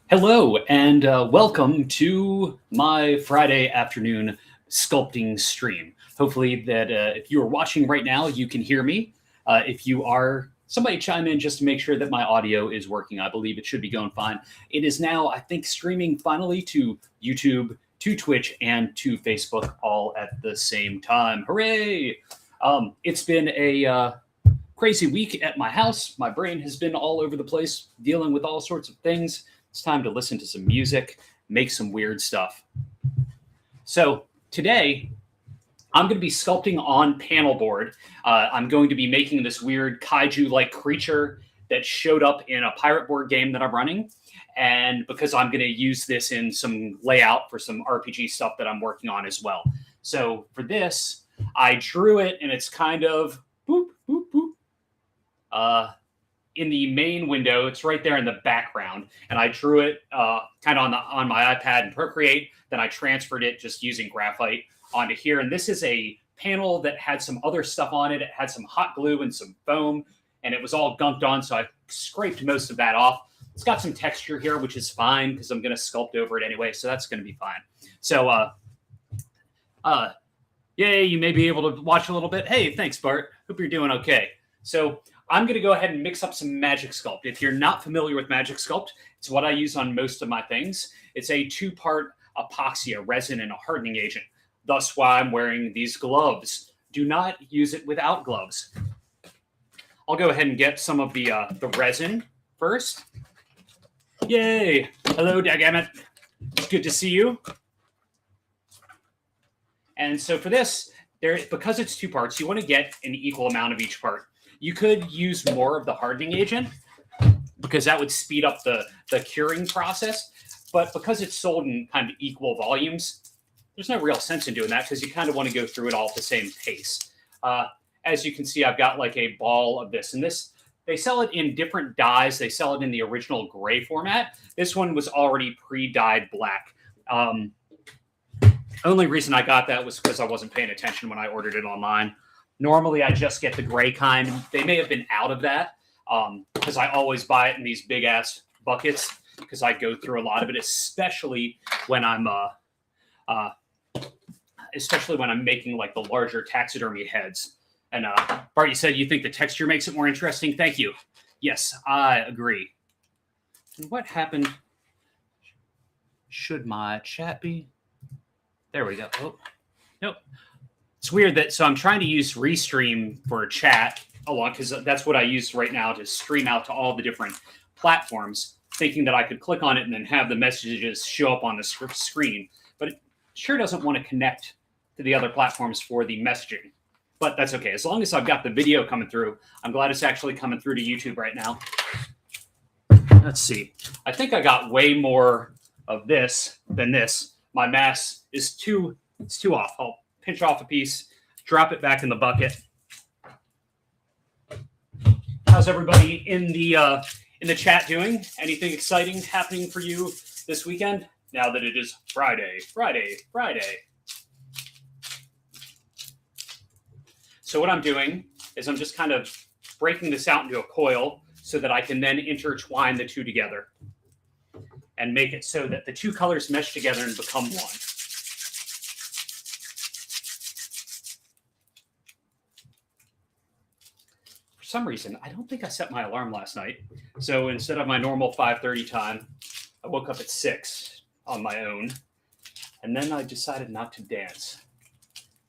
Hello, and welcome to my Friday afternoon sculpting stream. Hopefully, that if you are watching right now, you can hear me. If you are, somebody chime in just to make sure that my audio is working. I believe it should be going fine. It is now, I think, streaming finally to YouTube, to Twitch, and to Facebook all at the same time. Hooray! It's been a crazy week at my house. My brain has been all over the place dealing with all sorts of things. It's time to listen to some music, make some weird stuff. So today, I'm going to be sculpting on panel board. I'm going to be making this weird kaiju-like creature that showed up in a pirate board game that I'm running. And because I'm going to use this in some layout for some RPG stuff that I'm working on as well. So for this, I drew it, and it's kind of boop, boop, boop. In the main window, it's right there in the background, and I drew it kind of on my iPad in Procreate. Then I transferred it just using graphite onto here, and this is a panel that had some other stuff on it. It had some hot glue and some foam, and it was all gunked on, so I scraped most of that off. It's got some texture here, which is fine because I'm going to sculpt over it anyway, so that's going to be fine. So, yay, you may be able to watch a little bit. Hey, thanks, Bart. Hope you're doing okay. So I'm going to go ahead and mix up some Magic Sculpt. If you're not familiar with Magic Sculpt, it's what I use on most of my things. It's a two-part epoxy, a resin, and a hardening agent. Thus why I'm wearing these gloves. Do not use it without gloves. I'll go ahead and get some of the resin first. Yay! Hello, dagnabbit. It's good to see you. And so for this, because it's two parts, you want to get an equal amount of each part. You could use more of the hardening agent because that would speed up the curing process. But because it's sold in kind of equal volumes, there's no real sense in doing that because you kind of want to go through it all at the same pace. As you can see, I've got like a ball of this. And this, they sell it in different dyes. They sell it in the original gray format. This one was already pre-dyed black. Only reason I got that was because I wasn't paying attention when I ordered it online. Normally, I just get the gray kind. They may have been out of that because I always buy it in these big-ass buckets because I go through a lot of it, especially when I'm making like the larger taxidermy heads. And Bart, you said you think the texture makes it more interesting. Thank you. Yes, I agree. And what happened? Should my chat be? There we go. Oh, nope. It's weird that, so I'm trying to use Restream for chat along because that's what I use right now to stream out to all the different platforms, thinking that I could click on it and then have the messages show up on the screen. But it sure doesn't want to connect to the other platforms for the messaging. But that's okay. As long as I've got the video coming through, I'm glad it's actually coming through to YouTube right now. Let's see. I think I got way more of this than this. My mass is it's too off. I'll pinch off a piece, drop it back in the bucket. How's everybody in the chat doing? Anything exciting happening for you this weekend? Now that it is Friday. So what I'm doing is I'm just kind of breaking this out into a coil so that I can then intertwine the two together and make it so that the two colors mesh together and become one. For some reason, I don't think I set my alarm last night. So instead of my normal 5:30 time, I woke up at 6 on my own. And then I decided not to dance,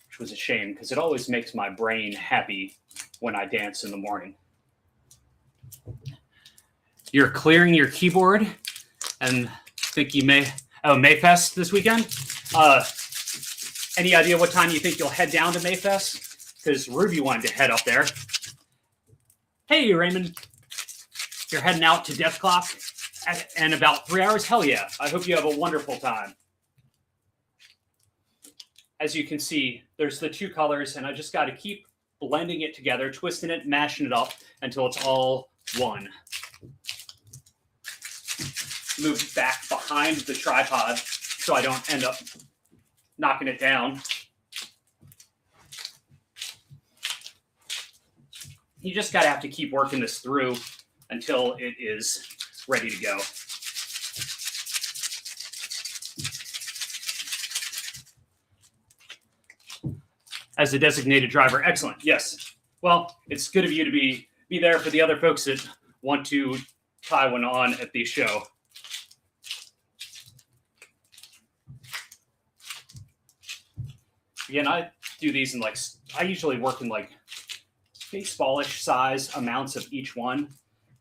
which was a shame because it always makes my brain happy when I dance in the morning. You're clearing your keyboard and think you may... Oh, Mayfest this weekend? Any idea what time you think you'll head down to Mayfest? Because Ruby wanted to head up there. Hey, Raymond, you're heading out to Death Clock in about 3 hours? Hell yeah. I hope you have a wonderful time. As you can see, there's the two colors, and I just got to keep blending it together, twisting it, mashing it up until it's all one. Move it back behind the tripod so I don't end up knocking it down. You just got to have to keep working this through until it is ready to go. as a designated driver. Excellent. Yes. Well, it's good of you to be there for the other folks that want to tie one on at the show. Again, I do these in I usually work in baseballish size amounts of each one.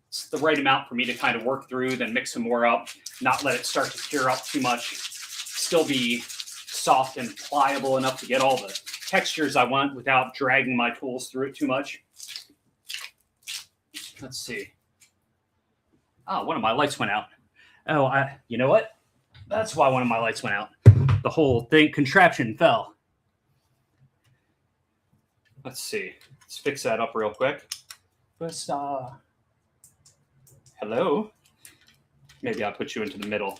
It's the right amount for me to kind of work through, then mix some more up, not let it start to cure up too much, still be soft and pliable enough to get all the textures I want without dragging my tools through it too much. Let's see. Oh, one of my lights went out. Oh, you know what? That's why one of my lights went out. The whole contraption fell. Let's see. Let's fix that up real quick. First, hello? Maybe I'll put you into the middle.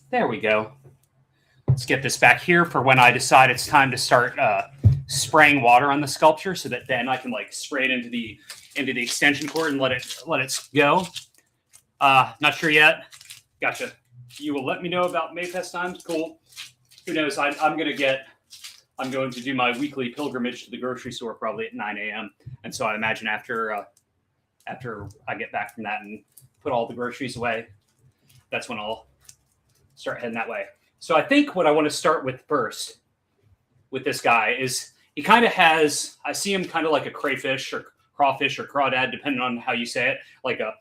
There we go. Let's get this back here for when I decide it's time to start spraying water on the sculpture, so that then I can spray it into the extension cord and let it go. Not sure yet. Gotcha. You will let me know about Mayfest times. Cool. Who knows? I'm going to do my weekly pilgrimage to the grocery store probably at 9 a.m. And so I imagine after I get back from that and put all the groceries away, that's when I'll start heading that way. So I think what I want to start with first with this guy is he kind of has, I see him kind of like a crayfish or crawfish or crawdad, depending on how you say it, like a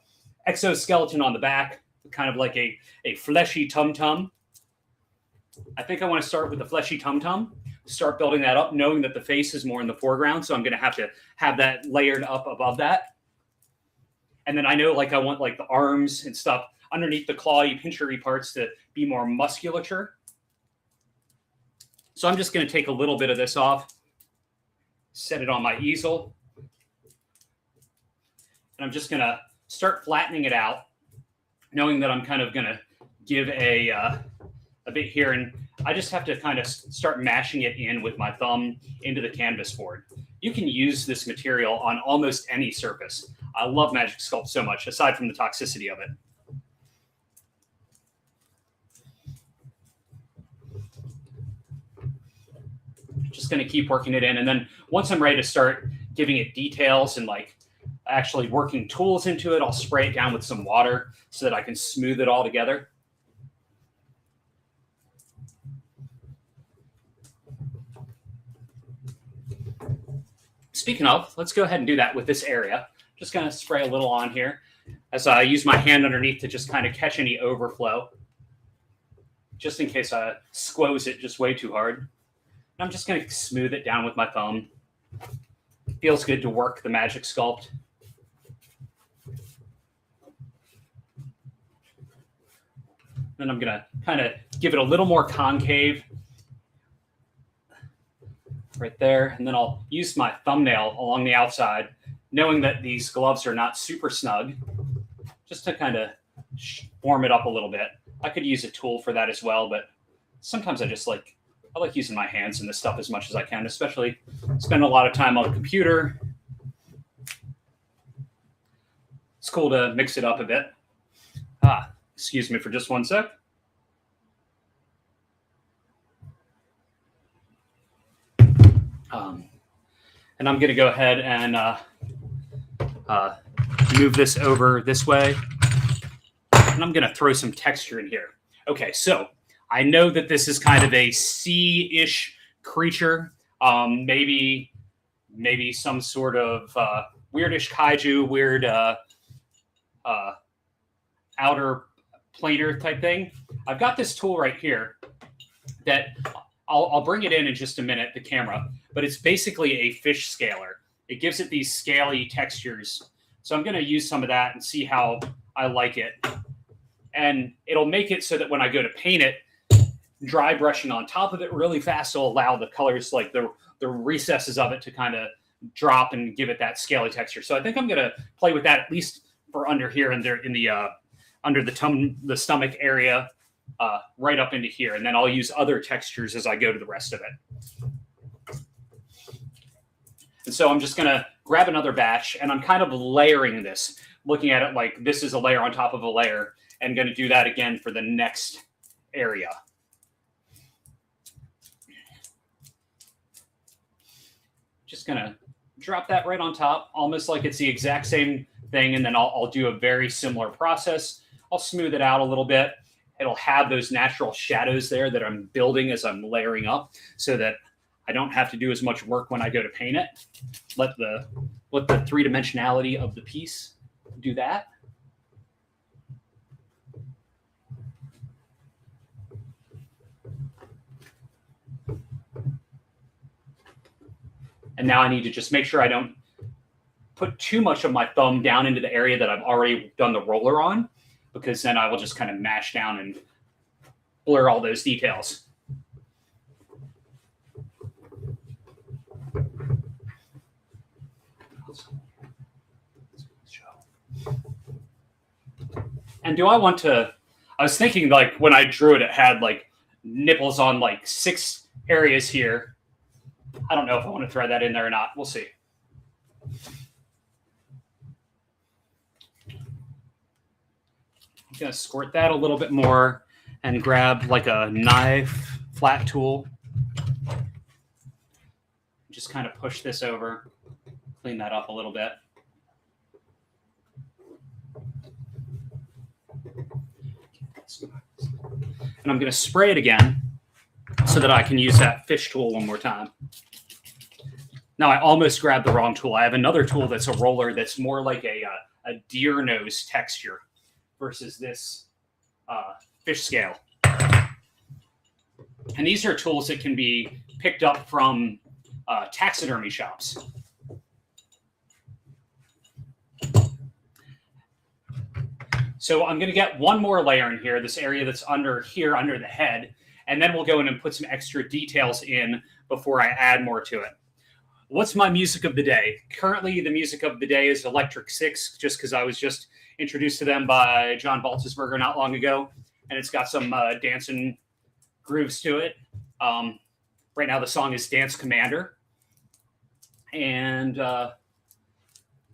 exoskeleton on the back, kind of like a fleshy tum-tum. I think I want to start with the fleshy tum-tum, start building that up, knowing that the face is more in the foreground. So I'm going to have that layered up above that. And then I know I want the arms and stuff underneath the clawy, pinchery parts to be more musculature. So I'm just going to take a little bit of this off, set it on my easel. And I'm just going to start flattening it out, knowing that I'm kind of going to give a bit here. And I just have to kind of start mashing it in with my thumb into the canvas board. You can use this material on almost any surface. I love Magic Sculpt so much, aside from the toxicity of it. Just going to keep working it in. And then once I'm ready to start giving it details and actually working tools into it, I'll spray it down with some water so that I can smooth it all together. Speaking of, let's go ahead and do that with this area. Just going to spray a little on here as I use my hand underneath to just kind of catch any overflow, just in case I squoze it just way too hard. I'm just going to smooth it down with my thumb. It feels good to work the Magic Sculpt. Then I'm going to kind of give it a little more concave right there. And then I'll use my thumbnail along the outside, knowing that these gloves are not super snug, just to kind of form it up a little bit. I could use a tool for that as well, but sometimes I like using my hands in this stuff as much as I can, especially spend a lot of time on the computer. It's cool to mix it up a bit. Excuse me for just one sec. And I'm going to go ahead and move this over this way. And I'm going to throw some texture in here. Okay, so I know that this is kind of a sea-ish creature. Maybe some sort of weirdish kaiju, weird outer planar type thing. I've got this tool right here that I'll bring it in just a minute, the camera, but it's basically a fish scaler. It gives it these scaly textures. So I'm going to use some of that and see how I like it. And it'll make it so that when I go to paint it, dry brushing on top of it really fast will allow the colors, like the recesses of it, to kind of drop and give it that scaly texture. So I think I'm going to play with that, at least for under here and there in the under the stomach area, right up into here. And then I'll use other textures as I go to the rest of it. And so I'm just going to grab another batch, and I'm kind of layering this, looking at it like this is a layer on top of a layer, and going to do that again for the next area. just gonna drop that right on top, almost like it's the exact same thing, and then I'll do a very similar process. I'll smooth it out a little bit. It'll have those natural shadows there that I'm building as I'm layering up, so that I don't have to do as much work when I go to paint it. Let the three-dimensionality of the piece do that. And now I need to just make sure I don't put too much of my thumb down into the area that I've already done the roller on, because then I will just kind of mash down and blur all those details. And do I want to, I was thinking like when I drew it, it had like nipples on like 6 areas here. I don't know if I want to thread that in there or not. We'll see. I'm going to squirt that a little bit more and grab like a knife flat tool. Just kind of push this over, clean that up a little bit. And I'm going to spray it again so that I can use that fish tool one more time. Now I almost grabbed the wrong tool. I have another tool that's a roller that's more like a deer nose texture versus this fish scale. And these are tools that can be picked up from taxidermy shops. So I'm going to get one more layer in here, this area that's under here, under the head, and then we'll go in and put some extra details in before I add more to it. What's my music of the day? Currently, the music of the day is Electric Six, just because I was just introduced to them by John Baltzberger not long ago, and it's got some dancing grooves to it. Right now, the song is Dance Commander, and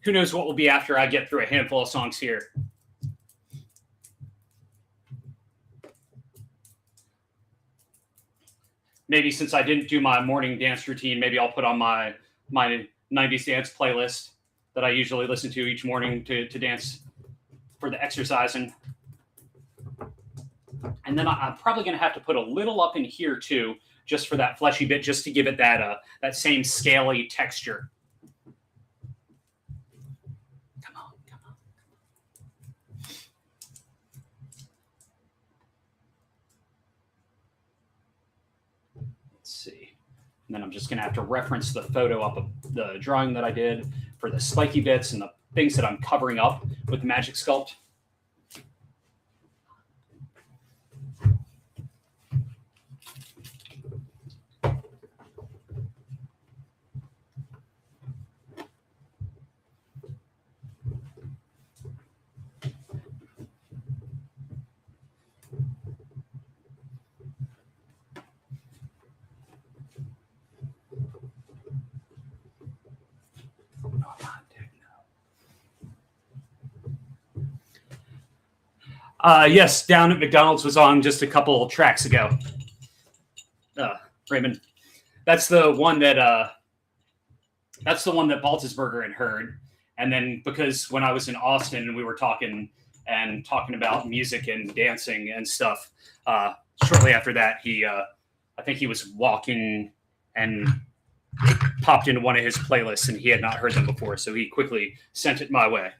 who knows what will be after I get through a handful of songs here. Maybe since I didn't do my morning dance routine, maybe I'll put on my 90s dance playlist that I usually listen to each morning to dance for the exercising. And then I'm probably going to have to put a little up in here too, just for that fleshy bit, just to give it that same scaly texture. Come on. See. And then I'm just going to have to reference the photo up of the drawing that I did for the spiky bits and the things that I'm covering up with the Magic Sculpt. Yes, Down at McDonald's was on just a couple tracks ago. Raymond, that's the one that Baltzberger had heard, and then because when I was in Austin and we were talking about music and dancing and stuff, shortly after that I think he was walking and it popped into one of his playlists and he had not heard them before, so he quickly sent it my way.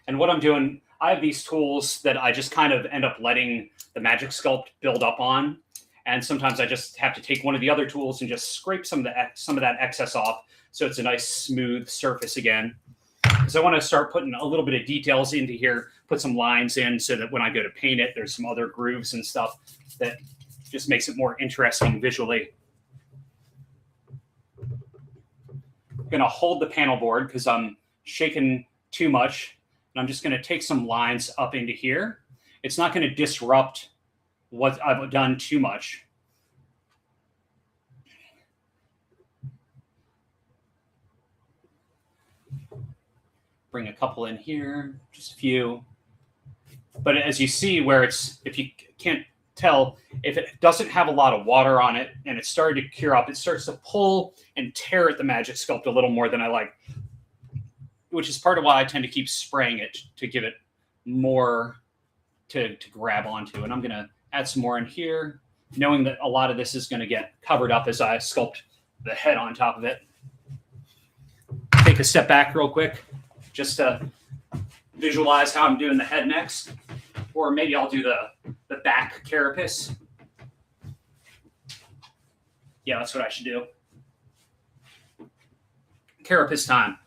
And what I'm doing, I have these tools that I just kind of end up letting the Magic Sculpt build up on. And sometimes I just have to take one of the other tools and just scrape some of that excess off so it's a nice smooth surface again. Because I want to start putting a little bit of details into here, put some lines in so that when I go to paint it, there's some other grooves and stuff that just makes it more interesting visually. I'm going to hold the panel board because I'm shaking too much. And I'm just going to take some lines up into here. It's not going to disrupt what I've done too much. Bring a couple in here, just a few. But as you see where if you can't tell, if it doesn't have a lot of water on it and it's starting to cure up, it starts to pull and tear at the Magic Sculpt a little more than I like, which is part of why I tend to keep spraying it to give it more to grab onto. And I'm going to add some more in here, knowing that a lot of this is going to get covered up as I sculpt the head on top of it. Take a step back real quick, just to visualize how I'm doing the head next. Or maybe I'll do the back carapace. Yeah, that's what I should do. Carapace time.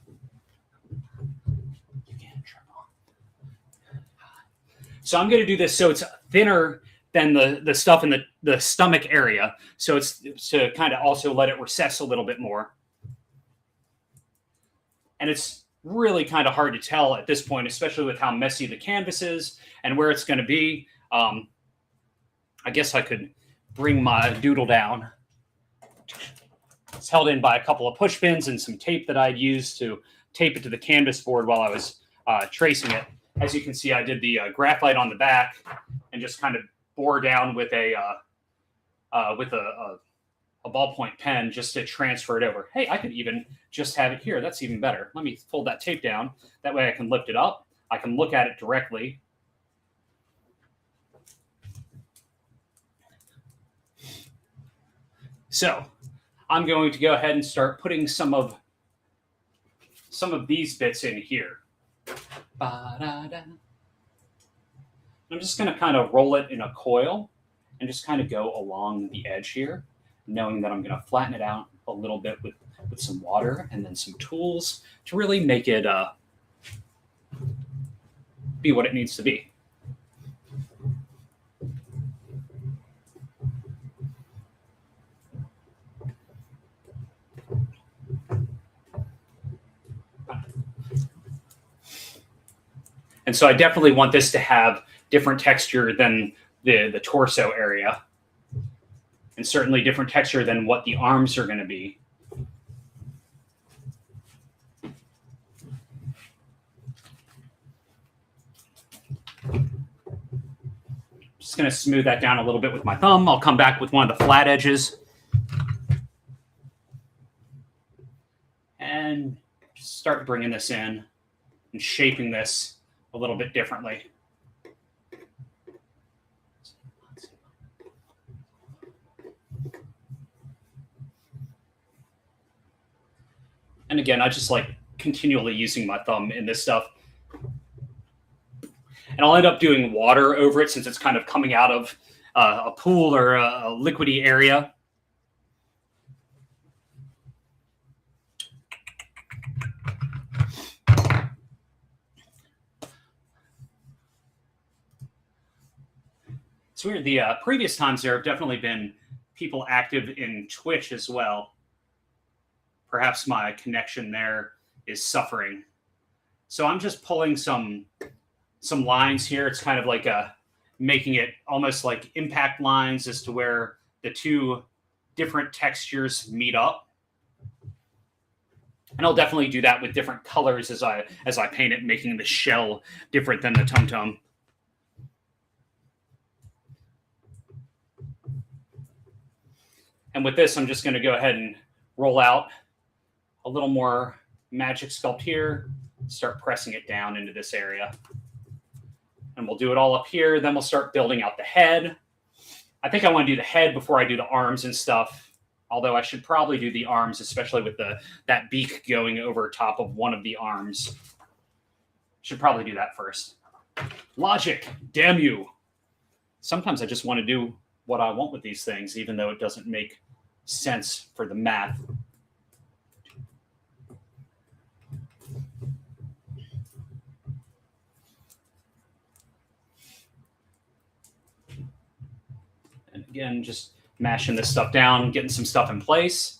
So I'm going to do this so it's thinner than the stuff in the stomach area. So it's to kind of also let it recess a little bit more. And it's really kind of hard to tell at this point, especially with how messy the canvas is and where it's going to be. I guess I could bring my doodle down. It's held in by a couple of push pins and some tape that I'd used to tape it to the canvas board while I was tracing it. As you can see, I did the graphite on the back and just kind of bore down with a ballpoint pen just to transfer it over. Hey, I could even just have it here. That's even better. Let me fold that tape down. That way I can lift it up. I can look at it directly. So I'm going to go ahead and start putting some of these bits in here. I'm just going to kind of roll it in a coil and just kind of go along the edge here, knowing that I'm going to flatten it out a little bit with some water and then some tools to really make it be what it needs to be. And so I definitely want this to have different texture than the torso area, and certainly different texture than what the arms are going to be. Just going to smooth that down a little bit with my thumb. I'll come back with one of the flat edges. And just start bringing this in and shaping this a little bit differently. And again, I just like continually using my thumb in this stuff. And I'll end up doing water over it since it's kind of coming out of a pool or a liquidy area. It's weird. The previous times there have definitely been people active in Twitch as well. Perhaps my connection there is suffering. So I'm just pulling some lines here. It's kind of like making it almost like impact lines as to where the two different textures meet up. And I'll definitely do that with different colors as I paint it, making the shell different than the tum-tum. And with this, I'm just going to go ahead and roll out a little more Magic Sculpt here, start pressing it down into this area. And we'll do it all up here. Then we'll start building out the head. I think I want to do the head before I do the arms and stuff, although I should probably do the arms, especially with that beak going over top of one of the arms. Should probably do that first. Logic, damn you. Sometimes I just want to do what I want with these things, even though it doesn't make sense for the math. And again, just mashing this stuff down, getting some stuff in place.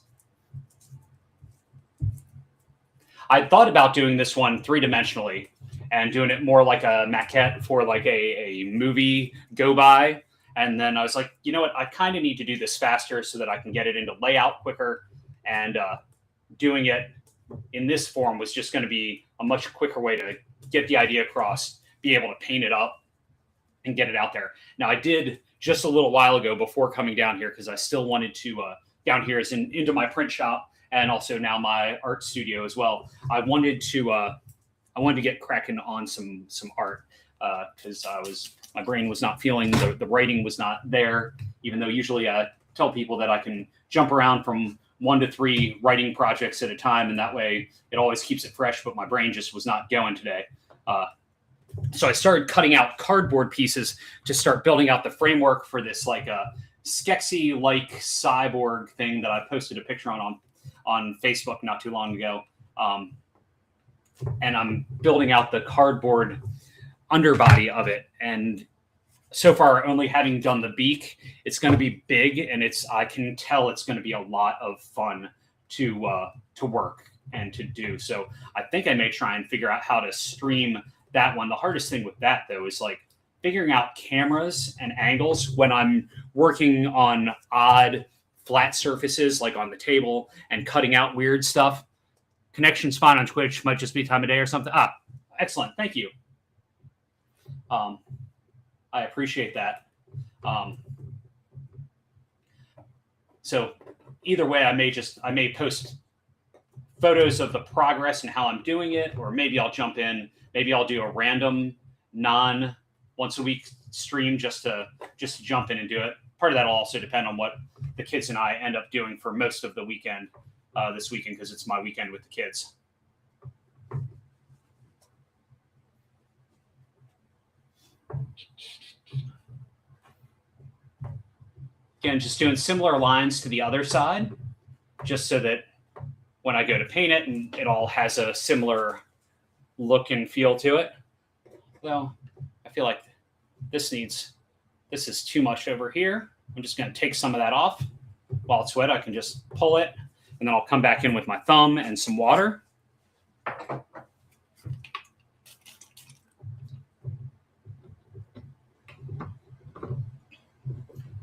I thought about doing this one three-dimensionally and doing it more like a maquette for like a movie go by. And then I was like, you know what? I kind of need to do this faster so that I can get it into layout quicker. And doing it in this form was just going to be a much quicker way to get the idea across, be able to paint it up. and get it out there. Now, I did just a little while ago before coming down here, because I still wanted to, down here is into my print shop and also now my art studio as well. I wanted to get cracking on some art, because my brain was not feeling, the writing was not there, even though usually I tell people that I can jump around from 1 to 3 writing projects at a time, and that way it always keeps it fresh, but my brain just was not going today. So I started cutting out cardboard pieces to start building out the framework for this like a Skeksis-like cyborg thing that I posted a picture on Facebook not too long ago. And I'm building out the cardboard underbody of it. And so far, only having done the beak, it's going to be big, and I can tell it's going to be a lot of fun to work and to do. So I think I may try and figure out how to stream that one. The hardest thing with that, though, is like figuring out cameras and angles when I'm working on odd flat surfaces, like on the table, and cutting out weird stuff. Connection's fine on Twitch. Might just be time of day or something. Excellent. Thank you. I appreciate that. So either way, I may post photos of the progress and how I'm doing it, or maybe I'll jump in. Maybe I'll do a random once a week stream just to jump in and do it. Part of that will also depend on what the kids and I end up doing for most of the weekend this weekend, because it's my weekend with the kids. Again, just doing similar lines to the other side, just so that when I go to paint it, and it all has a similar look and feel to it. Though I feel like this is too much over here. I'm just going to take some of that off. While it's wet, I can just pull it, and then I'll come back in with my thumb and some water.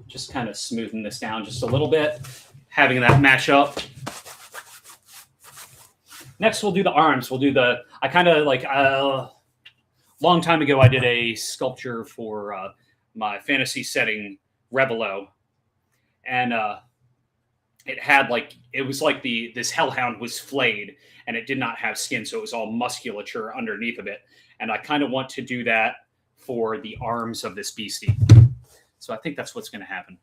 Just kind of smoothing this down just a little bit, having that match up. Next, we'll do the arms. I kind of like, long time ago, I did a sculpture for my fantasy setting, Rebelo. And it was like this hellhound was flayed, and it did not have skin, so it was all musculature underneath of it. And I kind of want to do that for the arms of this beastie. So I think that's what's going to happen.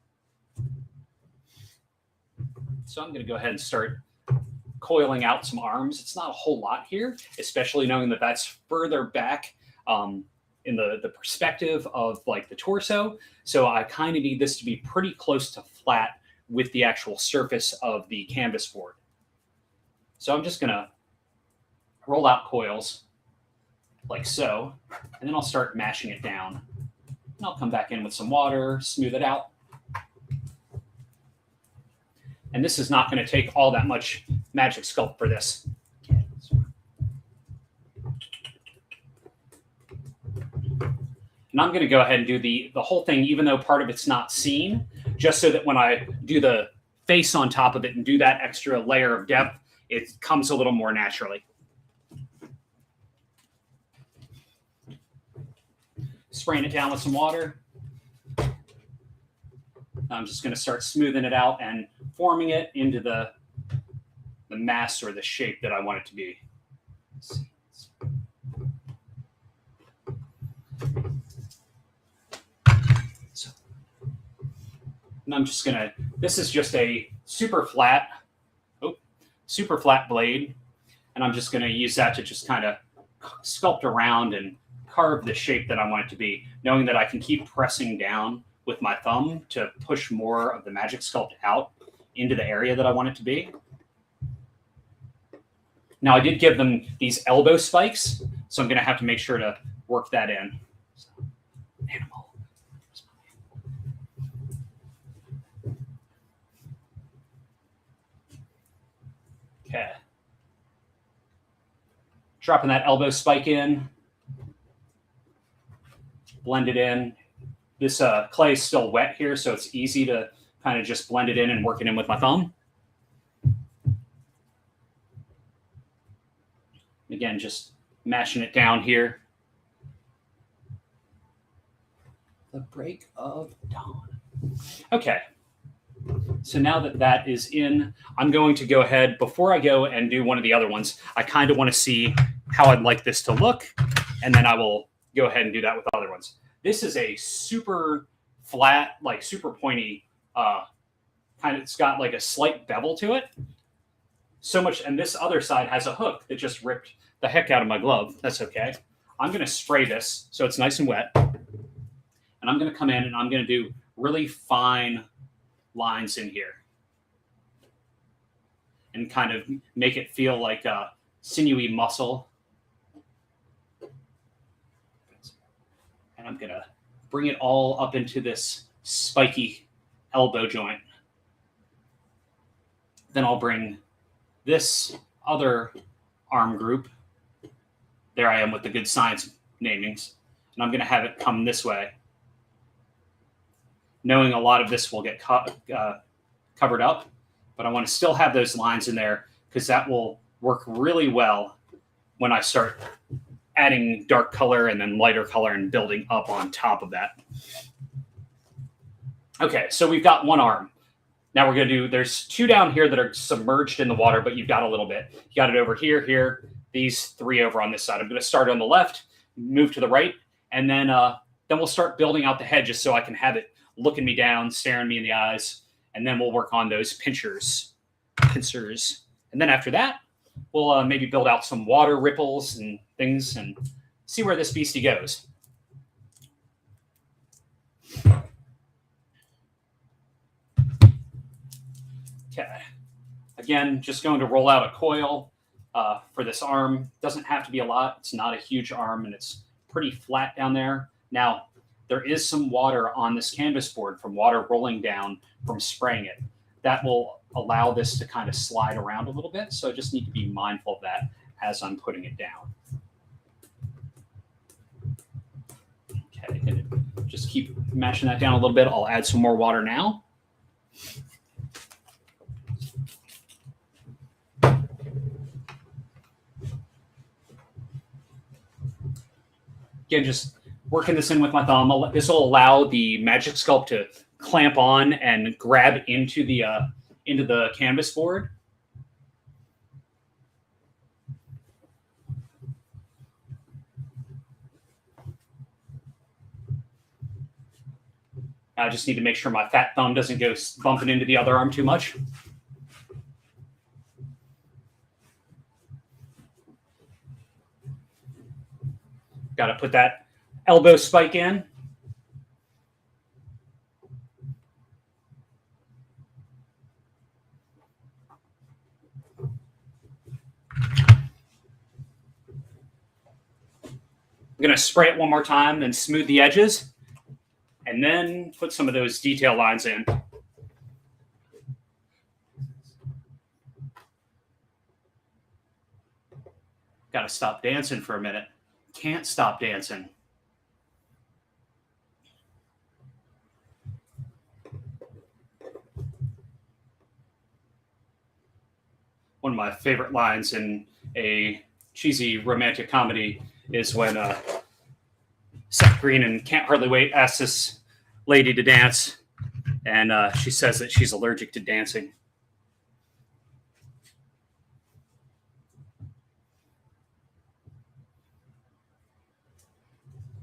So I'm going to go ahead and start coiling out some arms. It's not a whole lot here, especially knowing that that's further back in the perspective of like the torso. So I kind of need this to be pretty close to flat with the actual surface of the canvas board. So I'm just going to roll out coils like so, and then I'll start mashing it down. And I'll come back in with some water, smooth it out. And this is not going to take all that much magic sculpt for this. And I'm going to go ahead and do the whole thing, even though part of it's not seen, just so that when I do the face on top of it and do that extra layer of depth, it comes a little more naturally. Spraying it down with some water. I'm just going to start smoothing it out and forming it into the mass or the shape that I want it to be. So, and I'm just going to, this is just a super flat blade, and I'm just going to use that to just kind of sculpt around and carve the shape that I want it to be, knowing that I can keep pressing down with my thumb to push more of the magic sculpt out into the area that I want it to be. Now, I did give them these elbow spikes, so I'm going to have to make sure to work that in. So, animal. Okay. Dropping that elbow spike in. Blend it in. This clay is still wet here, so it's easy to kind of just blend it in and work it in with my thumb. Again, just mashing it down here. The break of dawn. Okay. So now that that is in, I'm going to go ahead, before I go and do one of the other ones, I kind of want to see how I'd like this to look, and then I will go ahead and do that with other ones. This is a super flat, like super pointy, it's got like a slight bevel to it. So much, and this other side has a hook that just ripped the heck out of my glove. That's okay. I'm going to spray this so it's nice and wet, and I'm going to come in and I'm going to do really fine lines in here and kind of make it feel like a sinewy muscle. And I'm going to bring it all up into this spiky elbow joint. Then I'll bring this other arm group. There I am with the good science namings. And I'm going to have it come this way, knowing a lot of this will get covered up, but I want to still have those lines in there because that will work really well when I start adding dark color and then lighter color and building up on top of that. Okay, so we've got one arm. Now we're going to do, there's two down here that are submerged in the water, but you've got a little bit. You got it over here, here, these three over on this side. I'm going to start on the left, move to the right, and then we'll start building out the head just so I can have it looking me down, staring me in the eyes, and then we'll work on those pincers. And then after that, we'll maybe build out some water ripples and things and see where this beastie goes. Okay. Again, just going to roll out a coil for this arm. Doesn't have to be a lot. It's not a huge arm, and it's pretty flat down there. Now, there is some water on this canvas board from water rolling down from spraying it. That will allow this to kind of slide around a little bit. So I just need to be mindful of that as I'm putting it down. Okay, and just keep mashing that down a little bit. I'll add some more water now. Again, just working this in with my thumb. This will allow the Magic Sculpt to clamp on and grab into the canvas board. I just need to make sure my fat thumb doesn't go bumping into the other arm too much. Got to put that elbow spike in. I'm going to spray it one more time and smooth the edges, and then put some of those detail lines in. Got to stop dancing for a minute. Can't stop dancing. One of my favorite lines in a cheesy romantic comedy is when Seth Green and Can't Hardly Wait asks this lady to dance, and she says that she's allergic to dancing.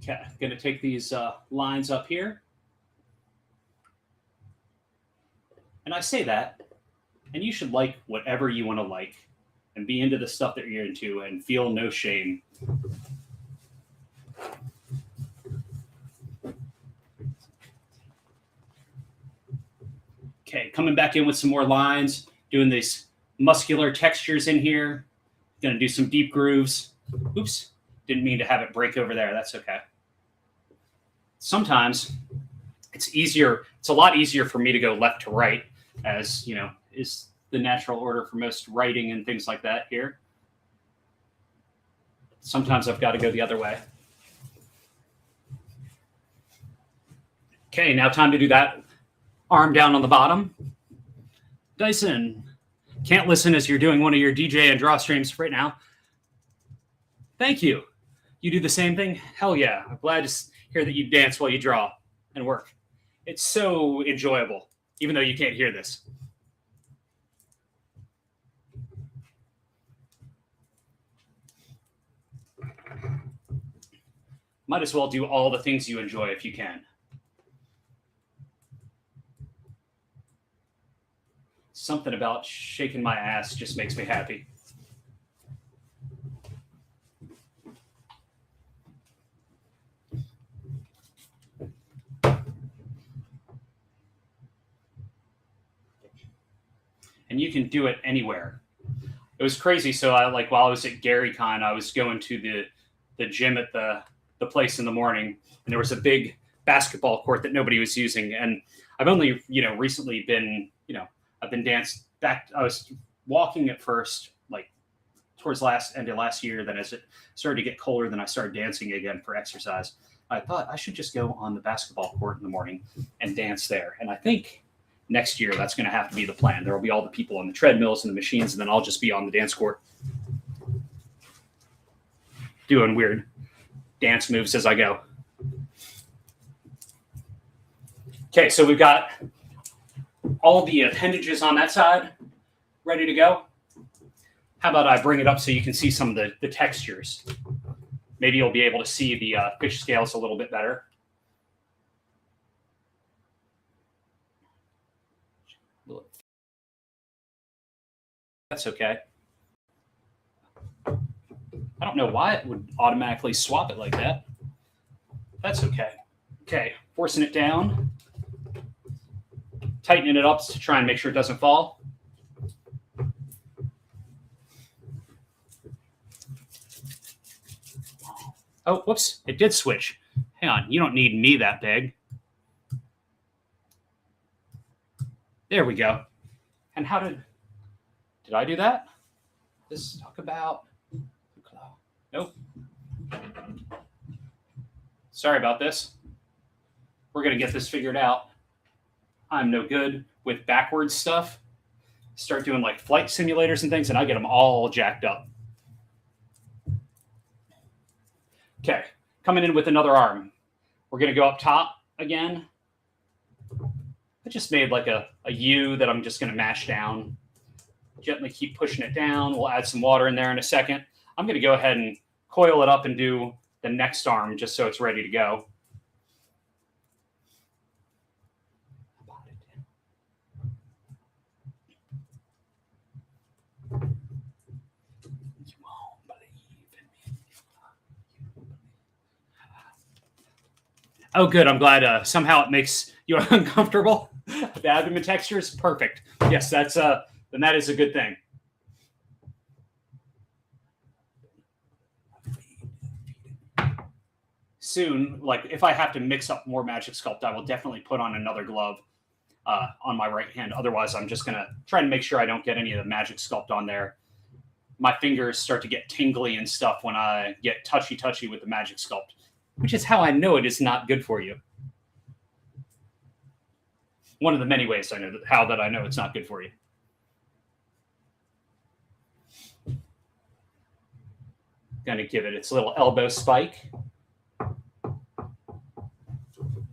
Okay, I'm going to take these lines up here. And I say that, and you should like whatever you want to like and be into the stuff that you're into and feel no shame. Okay, coming back in with some more lines, doing these muscular textures in here. Going to do some deep grooves. Oops, didn't mean to have it break over there. That's okay. Sometimes it's a lot easier for me to go left to right, as, you know, is the natural order for most writing and things like that here. Sometimes I've got to go the other way. Okay, now time to do that arm down on the bottom. Dyson, can't listen as you're doing one of your DJ and draw streams right now. Thank you. You do the same thing? Hell yeah. I'm glad to hear that you dance while you draw. and work. It's so enjoyable, even though you can't hear this. Might as well do all the things you enjoy if you can. Something about shaking my ass just makes me happy. And you can do it anywhere. It was crazy. So while I was at GaryCon, I was going to the gym at the place in the morning, and there was a big basketball court that nobody was using. And I've only, recently been, I've been danced back. I was walking at first, like towards end of last year. Then as it started to get colder, then I started dancing again for exercise. I thought I should just go on the basketball court in the morning and dance there. And I think next year that's going to have to be the plan. There will be all the people on the treadmills and the machines, and then I'll just be on the dance court doing weird dance moves as I go. Okay, so we've got all the appendages on that side ready to go. How about I bring it up so you can see some of the textures? Maybe you'll be able to see the fish scales a little bit better. That's okay. I don't know why it would automatically swap it like that. That's okay. Okay, forcing it down. Tightening it up to try and make sure it doesn't fall. Oh, whoops, it did switch. Hang on, you don't need me that big. There we go. And how did I do that? Let's talk about, nope. Sorry about this. We're gonna get this figured out. I'm no good with backwards stuff. Start doing like flight simulators and things, and I get them all jacked up. Okay, coming in with another arm. We're gonna go up top again. I just made like a U that I'm just gonna mash down. Gently keep pushing it down. We'll add some water in there in a second. I'm gonna go ahead and coil it up and do the next arm just so it's ready to go. Oh, good. I'm glad somehow it makes you uncomfortable. The abdomen texture is perfect. Yes, then that is a good thing. Soon, like if I have to mix up more Magic Sculpt, I will definitely put on another glove on my right hand. Otherwise, I'm just going to try and make sure I don't get any of the Magic Sculpt on there. My fingers start to get tingly and stuff when I get touchy with the Magic Sculpt, which is how I know it is not good for you. One of the many ways I know how I know it's not good for you. Going to give it its little elbow spike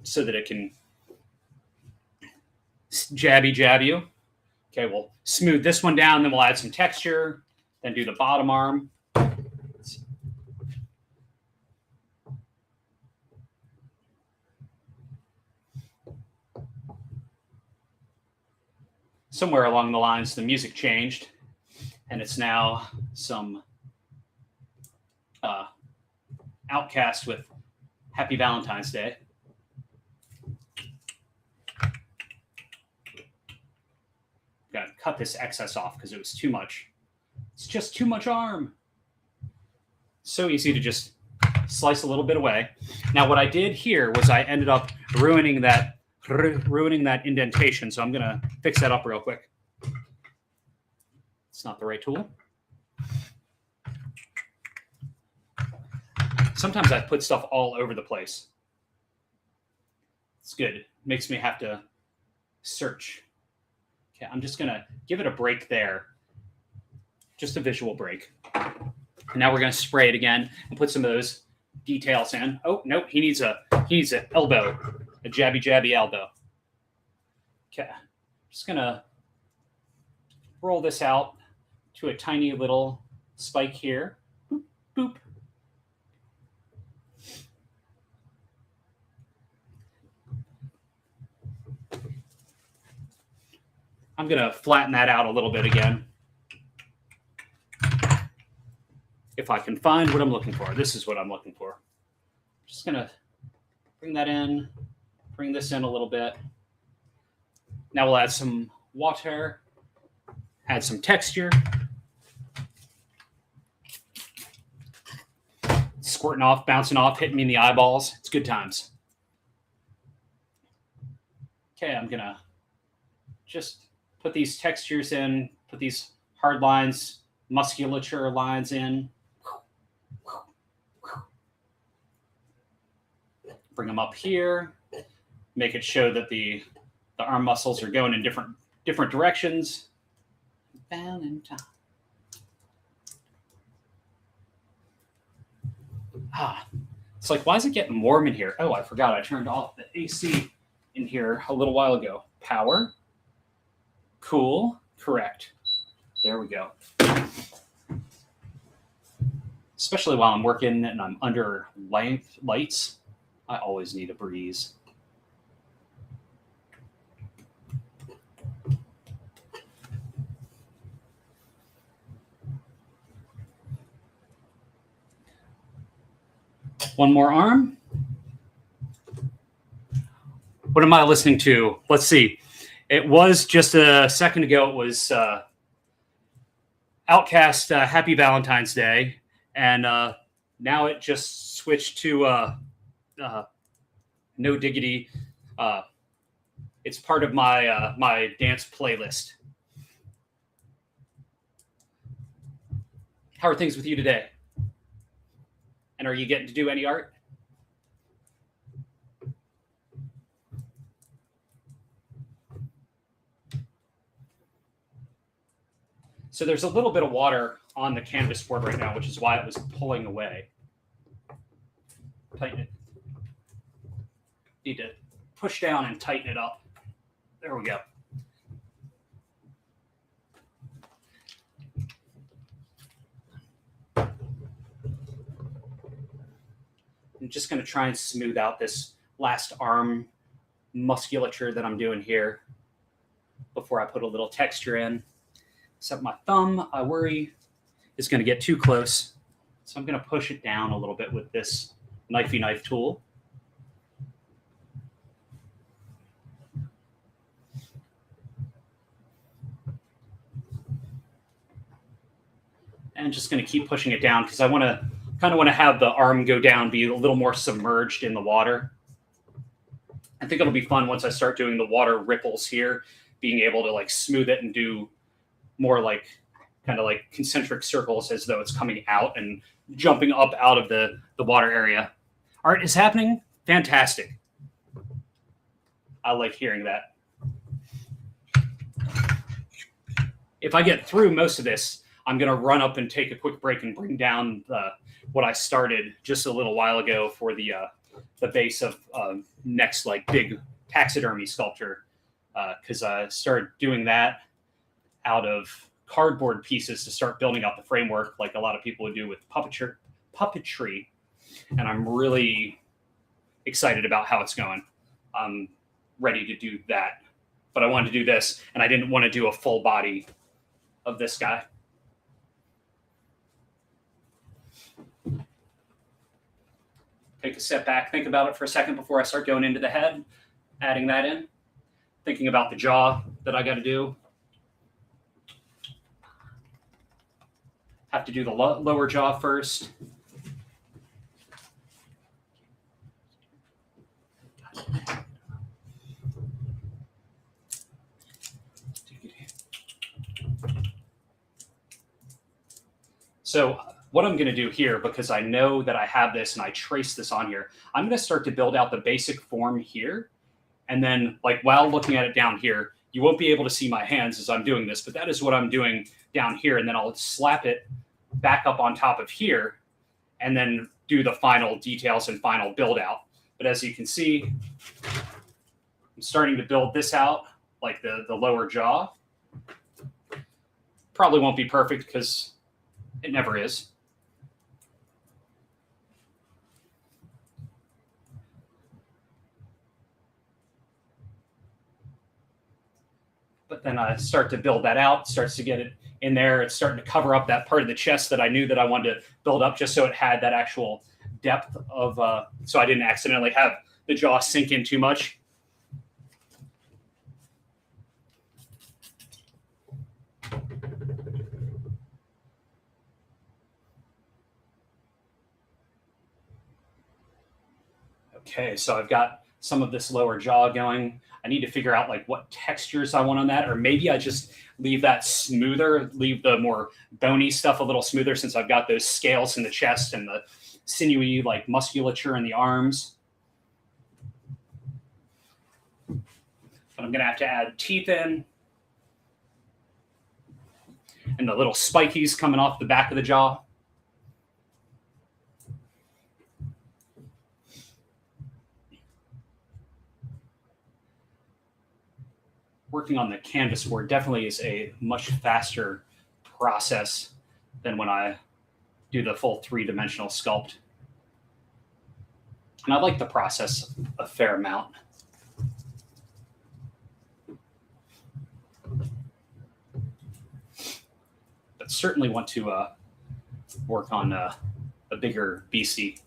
so that it can jab you. Okay, we'll smooth this one down, then we'll add some texture, then do the bottom arm. Somewhere along the lines, the music changed, and it's now some Outcast with Happy Valentine's Day. Got to cut this excess off because it was too much. It's just too much arm. So easy to just slice a little bit away. Now, what I did here was I ended up ruining that indentation. So I'm going to fix that up real quick. It's not the right tool. Sometimes I put stuff all over the place. It's good. It makes me have to search. Okay, I'm just going to give it a break there. Just a visual break. And now we're going to spray it again and put some of those details in. Oh, nope, he needs an elbow. a jabby elbow. Okay, just gonna roll this out to a tiny little spike here. Boop, boop. I'm gonna flatten that out a little bit again. If I can find what I'm looking for. This is what I'm looking for. Just gonna bring that in, bring this in a little bit. Now we'll add some water, add some texture. Squirting off, bouncing off, hitting me in the eyeballs. It's good times. Okay, I'm gonna just put these textures in, put these hard lines, musculature lines in. Bring them up here, make it show that the arm muscles are going in different directions. Valentine. It's like, why is it getting warm in here? Oh, I forgot I turned off the AC in here a little while ago. Power, cool, correct. There we go. Especially while I'm working and I'm under lights, I always need a breeze. One more arm. What am I listening to? Let's see. It was just a second ago. It was Outcast Happy Valentine's Day. And now it just switched to No Diggity. It's part of my my dance playlist. How are things with you today? And are you getting to do any art? So there's a little bit of water on the canvas board right now, which is why it was pulling away. Tighten it. Need to push down and tighten it up. There we go. I'm just going to try and smooth out this last arm musculature that I'm doing here before I put a little texture in. Except my thumb, I worry, is going to get too close. So I'm going to push it down a little bit with this knifey knife tool. And just going to keep pushing it down because I kind of want to have the arm go down, be a little more submerged in the water. I think it'll be fun once I start doing the water ripples here, being able to like smooth it and do more like kind of like concentric circles as though it's coming out and jumping up out of the water area. Art is happening. Fantastic. I like hearing that. If I get through most of this, I'm going to run up and take a quick break and bring down what I started just a little while ago for the base of next like big taxidermy sculpture, because I started doing that out of cardboard pieces to start building out the framework like a lot of people would do with puppetry. And I'm really excited about how it's going. I'm ready to do that. But I wanted to do this, and I didn't want to do a full body of this guy. Take a step back, think about it for a second before I start going into the head, adding that in, thinking about the jaw that I got to do. Have to do the lower jaw first. So what I'm going to do here, because I know that I have this and I trace this on here, I'm going to start to build out the basic form here. And then like while looking at it down here, you won't be able to see my hands as I'm doing this, but that is what I'm doing down here. And then I'll slap it back up on top of here and then do the final details and final build out. But as you can see, I'm starting to build this out, like the lower jaw. Probably won't be perfect because it never is. But then I start to build that out, starts to get it in there. It's starting to cover up that part of the chest that I knew that I wanted to build up just so it had that actual depth of, so I didn't accidentally have the jaw sink in too much. Okay, so I've got some of this lower jaw going. I need to figure out like what textures I want on that, or maybe I just leave that smoother, leave the more bony stuff a little smoother since I've got those scales in the chest and the sinewy like musculature in the arms. But I'm gonna have to add teeth in and the little spikies coming off the back of the jaw. Working on the canvas board definitely is a much faster process than when I do the full three-dimensional sculpt. And I like the process a fair amount. But certainly want to work on a bigger beastie.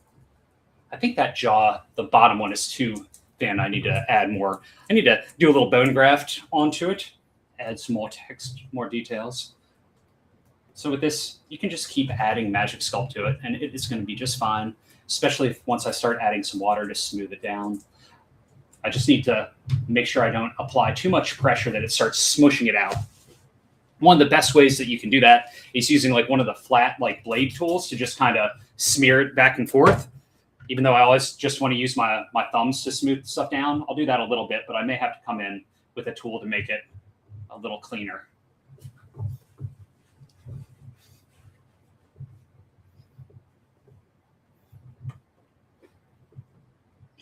I think that jaw, the bottom one, is too thin. I need to add more. I need to do a little bone graft onto it, add some more text, more details. So with this, you can just keep adding Magic Sculpt to it, and it is going to be just fine, especially if once I start adding some water to smooth it down. I just need to make sure I don't apply too much pressure that it starts smushing it out. One of the best ways that you can do that is using like one of the flat like blade tools to just kind of smear it back and forth. Even though I always just want to use my thumbs to smooth stuff down, I'll do that a little bit, but I may have to come in with a tool to make it a little cleaner.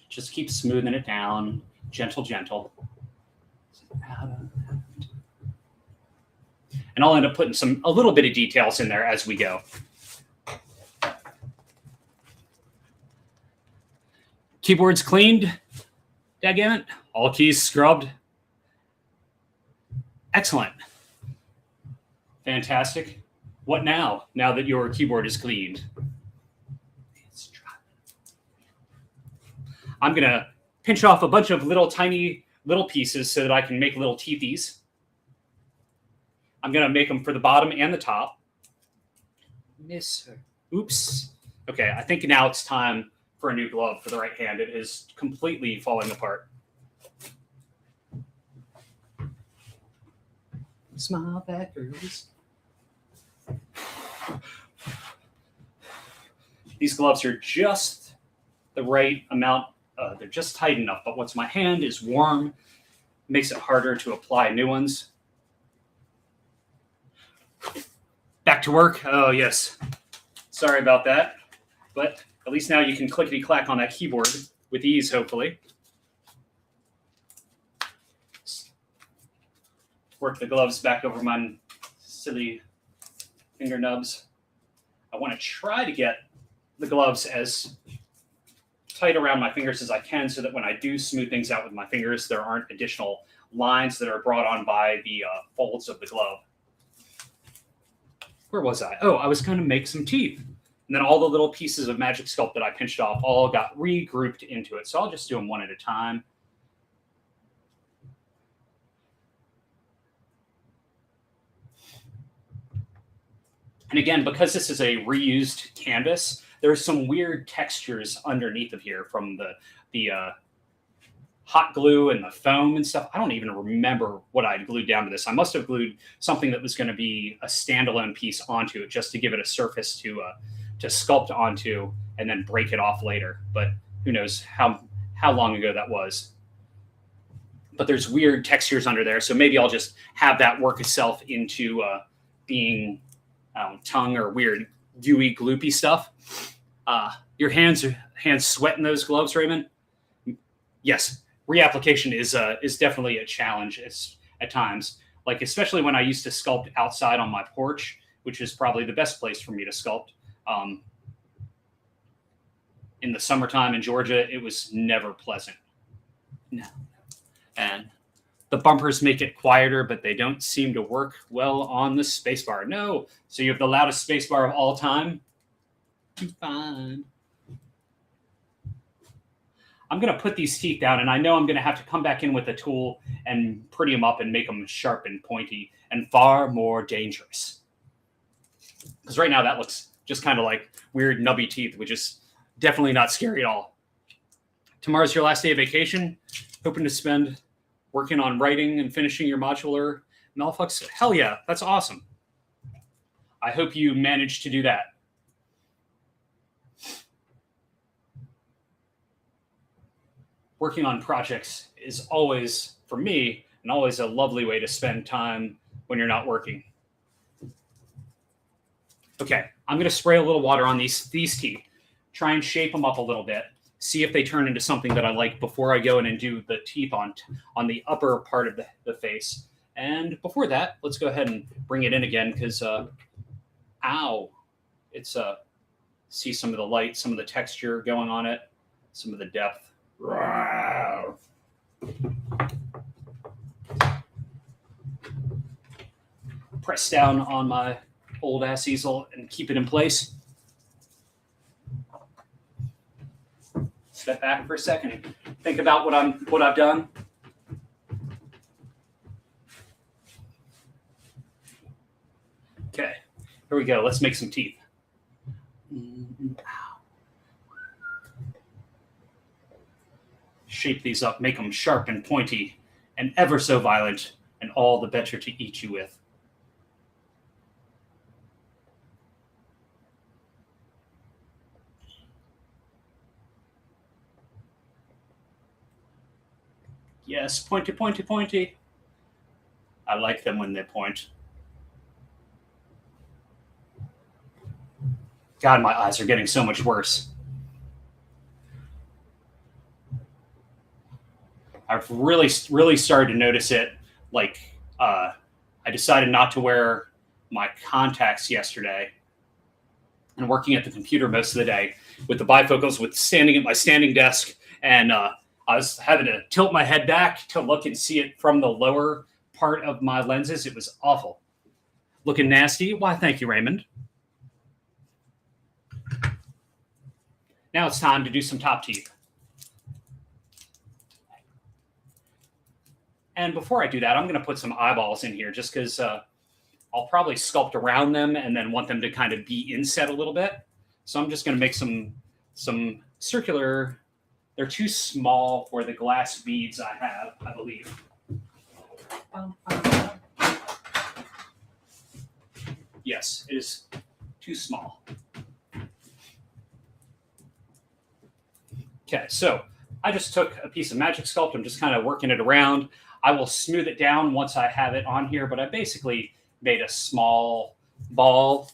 Just keep smoothing it down, gentle, gentle. And I'll end up putting a little bit of details in there as we go. Keyboard's cleaned. Dadgummit. All keys scrubbed. Excellent. Fantastic. What now? Now that your keyboard is cleaned. I'm going to pinch off a bunch of tiny little pieces so that I can make little teethies. I'm going to make them for the bottom and the top. Oops. Okay, I think now it's time for a new glove for the right hand. It is completely falling apart. Smile back, girls. These gloves are just the right amount. They're just tight enough, but once my hand is warm, it makes it harder to apply new ones. Back to work. Oh, yes. Sorry about that. But at least now you can clickety-clack on that keyboard with ease, hopefully. Work the gloves back over my silly finger nubs. I want to try to get the gloves as tight around my fingers as I can so that when I do smooth things out with my fingers, there aren't additional lines that are brought on by the folds of the glove. Where was I? Oh, I was going to make some teeth. And then all the little pieces of Magic Sculpt that I pinched off all got regrouped into it. So I'll just do them one at a time. And again, because this is a reused canvas, there's some weird textures underneath of here from the hot glue and the foam and stuff. I don't even remember what I'd glued down to this. I must have glued something that was going to be a standalone piece onto it just to give it a surface to sculpt onto and then break it off later. But who knows how long ago that was. But there's weird textures under there. So maybe I'll just have that work itself into being tongue or weird gooey, gloopy stuff. Your hands sweating those gloves, Raymond? yes, reapplication is definitely a challenge. It's at times, like especially when I used to sculpt outside on my porch, which is probably the best place for me to sculpt. Um, in the summertime in Georgia, it was never pleasant. No, and the bumpers make it quieter, but they don't seem to work well on the spacebar. No, so you have the loudest spacebar of all time. Fine. I'm going to put these teeth down, and I know I'm going to have to come back in with a tool and pretty them up and make them sharp and pointy and far more dangerous. Because right now that looks just kind of like weird nubby teeth, which is definitely not scary at all. Tomorrow's your last day of vacation. Hoping to spend working on writing and finishing your modular Malflux. Hell yeah, that's awesome. I hope you manage to do that. Working on projects is always, for me, and always a lovely way to spend time when you're not working. Okay, I'm going to spray a little water on these teeth, try and shape them up a little bit, see if they turn into something that I like before I go in and do the teeth on the upper part of the face. And before that, let's go ahead and bring it in again because, ow, it's see some of the light, some of the texture going on it, some of the depth. Press down on my old ass easel and keep it in place. Step back for a second. Think about what I've done. Okay, here we go. Let's make some teeth. Shape these up, make them sharp and pointy and ever so violent, and all the better to eat you with. Yes, pointy, pointy, pointy. I like them when they point. God, my eyes are getting so much worse. I've really started to notice it. Like, I decided not to wear my contacts yesterday and working at the computer most of the day with the bifocals, with standing at my standing desk. And I was having to tilt my head back to look and see it from the lower part of my lenses. It was awful. Looking nasty. Why, thank you, Raymond. Now it's time to do some top teeth. And before I do that, I'm going to put some eyeballs in here just because I'll probably sculpt around them and then want them to kind of be inset a little bit. So I'm just going to make some circular. They're too small for the glass beads I have, I believe. Yes, it is too small. Okay, so I just took a piece of Magic Sculpt. I'm just kind of working it around. I will smooth it down once I have it on here, but I basically made a small ball.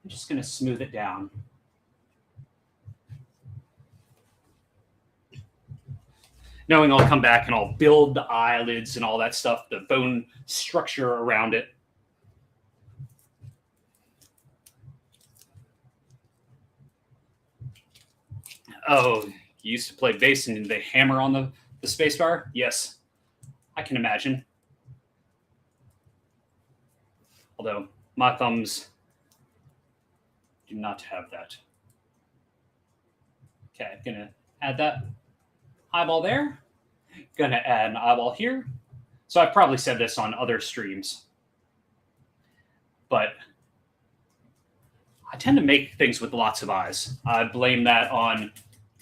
I'm just going to smooth it down. Knowing I'll come back and I'll build the eyelids and all that stuff, the bone structure around it. Oh, you used to play bass and they hammer on the space bar? Yes, I can imagine. Although my thumbs do not have that. Okay, I'm going to add that eyeball there. Going to add an eyeball here. So I've probably said this on other streams, but I tend to make things with lots of eyes. I blame that on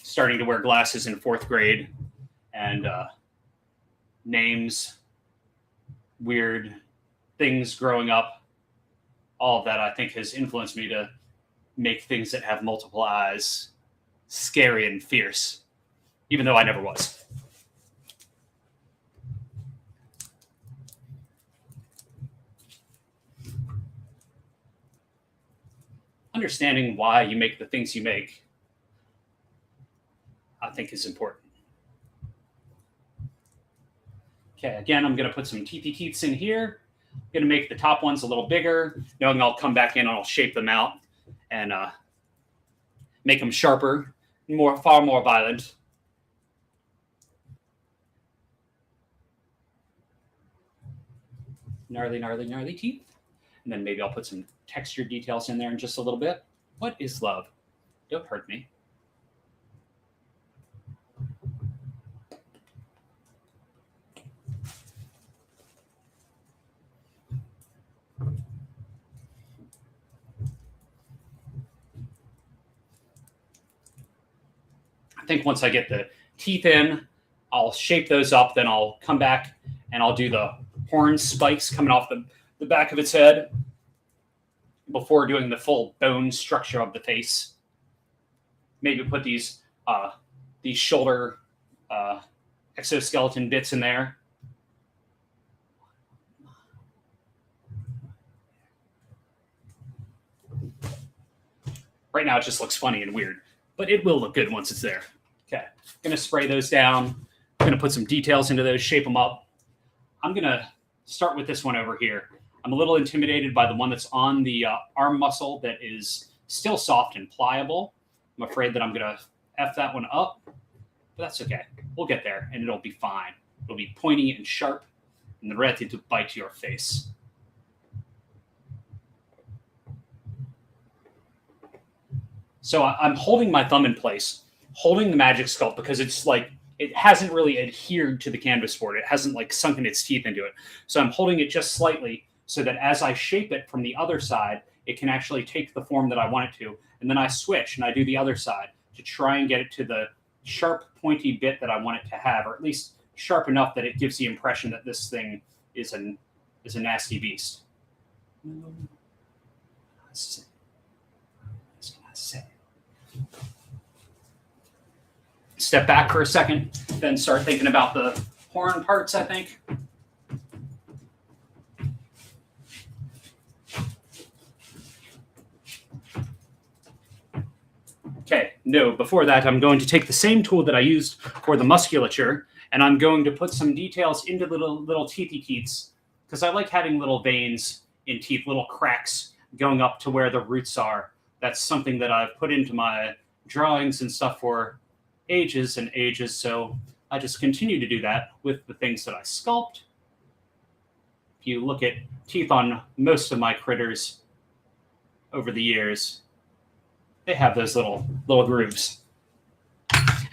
starting to wear glasses in 4th grade and names, weird things growing up. All of that, I think, has influenced me to make things that have multiple eyes scary and fierce, even though I never was. understanding why you make the things you make, I think, is important. Okay, again, I'm going to put some teethy teeths in here. I'm going to make the top ones a little bigger, knowing I'll come back in and I'll shape them out and make them sharper, far more violent. Gnarly, gnarly, gnarly teeth. And then maybe I'll put some texture details in there in just a little bit. What is love? Don't hurt me. I think once I get the teeth in, I'll shape those up. Then I'll come back and I'll do the horn spikes coming off the back of its head before doing the full bone structure of the face. Maybe put these shoulder exoskeleton bits in there. Right now it just looks funny and weird, but it will look good once it's there. Okay, I'm gonna spray those down. I'm gonna put some details into those, shape them up. I'm gonna start with this one over here. I'm a little intimidated by the one that's on the arm muscle that is still soft and pliable. I'm afraid that I'm gonna F that one up, but that's okay. We'll get there and it'll be fine. It'll be pointy and sharp and ready to bite your face. So I'm holding my thumb in place, holding the magic sculpt because it's like, it hasn't really adhered to the canvas board. It hasn't like sunken its teeth into it. So I'm holding it just slightly so that as I shape it from the other side, it can actually take the form that I want it to. And then I switch and I do the other side to try and get it to the sharp, pointy bit that I want it to have, or at least sharp enough that it gives the impression that this thing is a nasty beast. Step back for a second, then start thinking about the horn parts, I think. Okay, no, before that, I'm going to take the same tool that I used for the musculature, and I'm going to put some details into little teethy teeths, because I like having little veins in teeth, little cracks going up to where the roots are. That's something that I've put into my drawings and stuff for ages and ages, so I just continue to do that with the things that I sculpt. If you look at teeth on most of my critters over the years, they have those little grooves.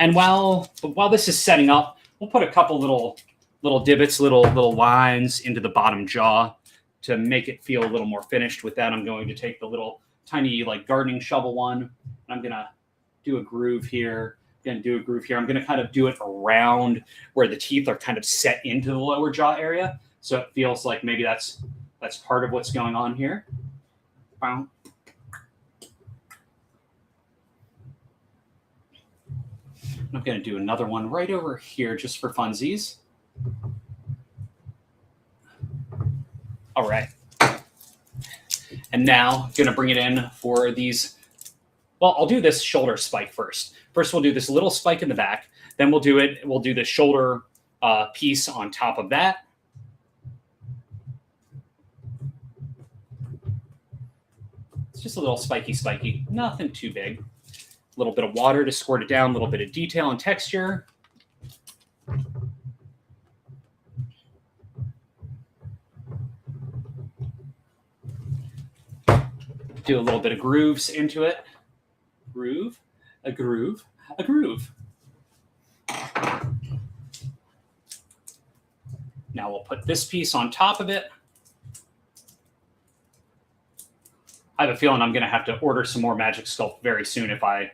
And while this is setting up, we'll put a couple little divots, little lines into the bottom jaw to make it feel a little more finished. With that, I'm going to take the little tiny like gardening shovel one, and I'm gonna do a groove here. I'm going to kind of do it around where the teeth are kind of set into the lower jaw area, so it feels like maybe that's part of what's going on here. I'm going to do another one right over here just for funsies. All right. And now I'm going to bring it in for these. Well, I'll do this shoulder spike first. First, we'll do this little spike in the back. Then we'll do the shoulder piece on top of that. It's just a little spiky. Nothing too big. A little bit of water to squirt it down, a little bit of detail and texture. Do a little bit of grooves into it. Groove, a groove, a groove. Now we'll put this piece on top of it. I have a feeling I'm going to have to order some more Magic Sculpt very soon if I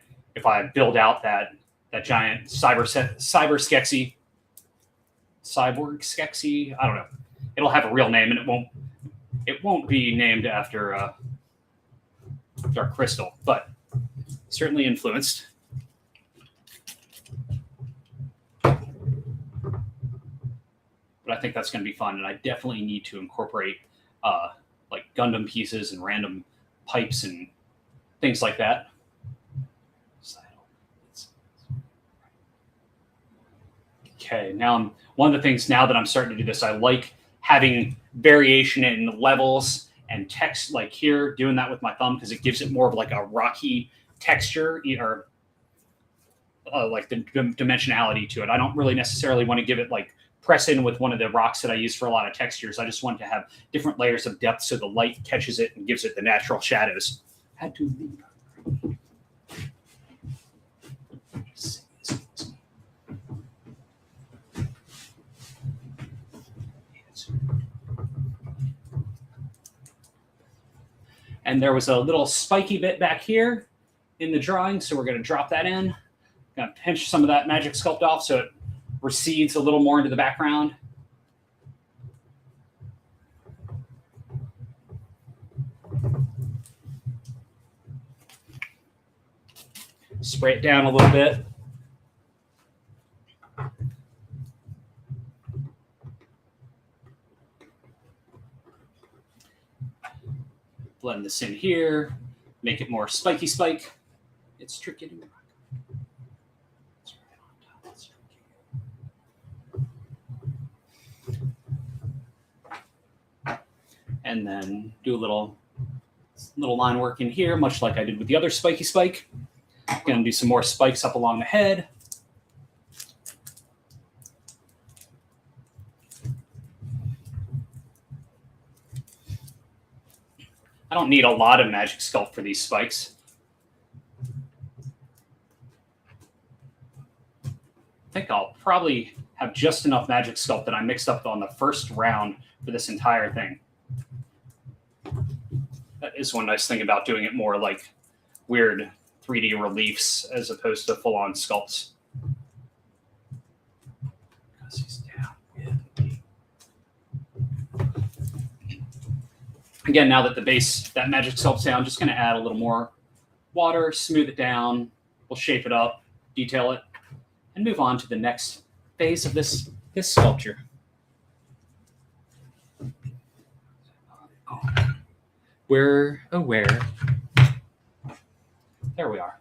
build out that giant cyborg Skexy. I don't know. It'll have a real name, and it won't be named after Dark Crystal, but certainly influenced. But I think that's going to be fun, and I definitely need to incorporate like Gundam pieces and random pipes and things like that. Okay, now one of the things now that I'm starting to do this, I like having variation in levels and text, like here, doing that with my thumb because it gives it more of like a rocky texture or like the dimensionality to it. I don't really necessarily want to give it like press in with one of the rocks that I use for a lot of textures. I just want to have different layers of depth so the light catches it and gives it the natural shadows. Had to leave. And there was a little spiky bit back here in the drawing, so we're going to drop that in. Going to pinch some of that magic sculpt off so it recedes a little more into the background. Spray it down a little bit. Blend this in here, make it more spiky spike. It's tricky to and then do a little line work in here, much like I did with the other spiky spike. Going to do some more spikes up along the head. I don't need a lot of magic sculpt for these spikes. I think I'll probably have just enough magic sculpt that I mixed up on the first round for this entire thing. That is one nice thing about doing it more like weird 3D reliefs as opposed to full-on sculpts. Because he's down with me. Again, now that the base, that magic sculpt's down, just going to add a little more water, smooth it down. We'll shape it up, detail it, and move on to the next phase of this sculpture. We're aware. There we are.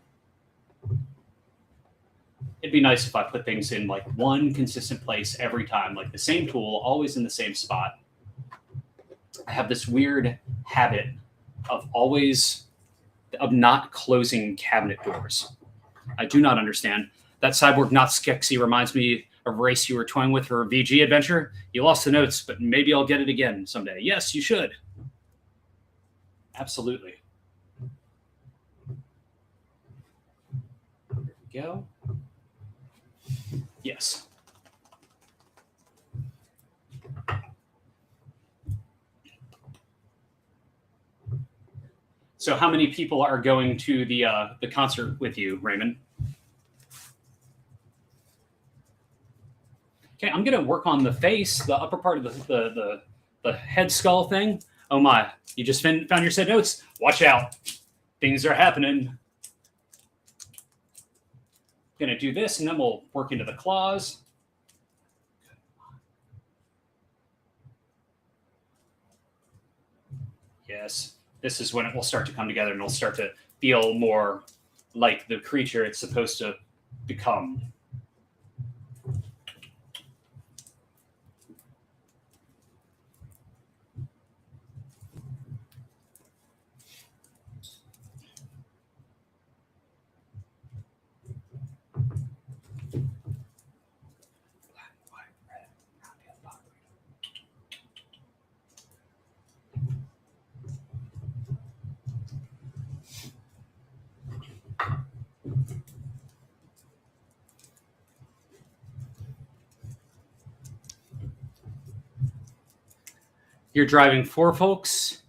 It'd be nice if I put things in like one consistent place every time, like the same tool, always in the same spot. I have this weird habit of not closing cabinet doors. I do not understand. That Cyborg Not Skexy reminds me of a race you were toying with for a VG adventure. You lost the notes, but maybe I'll get it again someday. Yes, you should. Absolutely. There we go. Yes. So how many people are going to the concert with you, Raymond? Okay, I'm going to work on the face, the upper part of the head skull thing. Oh my, you just found your set notes. Watch out. Things are happening. Going to do this, and then we'll work into the claws. Yes, this is when it will start to come together, and it'll start to feel more like the creature it's supposed to become. You're driving 4 folks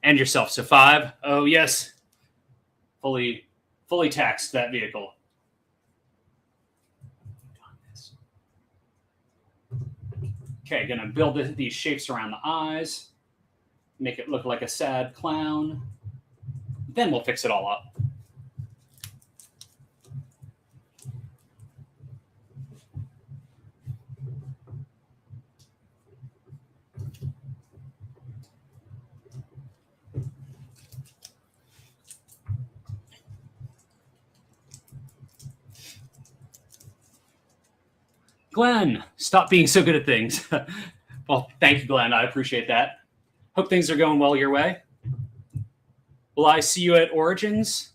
and yourself, so 5. Oh yes, fully taxed that vehicle. Okay, gonna build these shapes around the eyes, make it look like a sad clown. Then we'll fix it all up. Glenn, stop being so good at things. Well, thank you, Glenn. I appreciate that. Hope things are going well your way. Will I see you at Origins?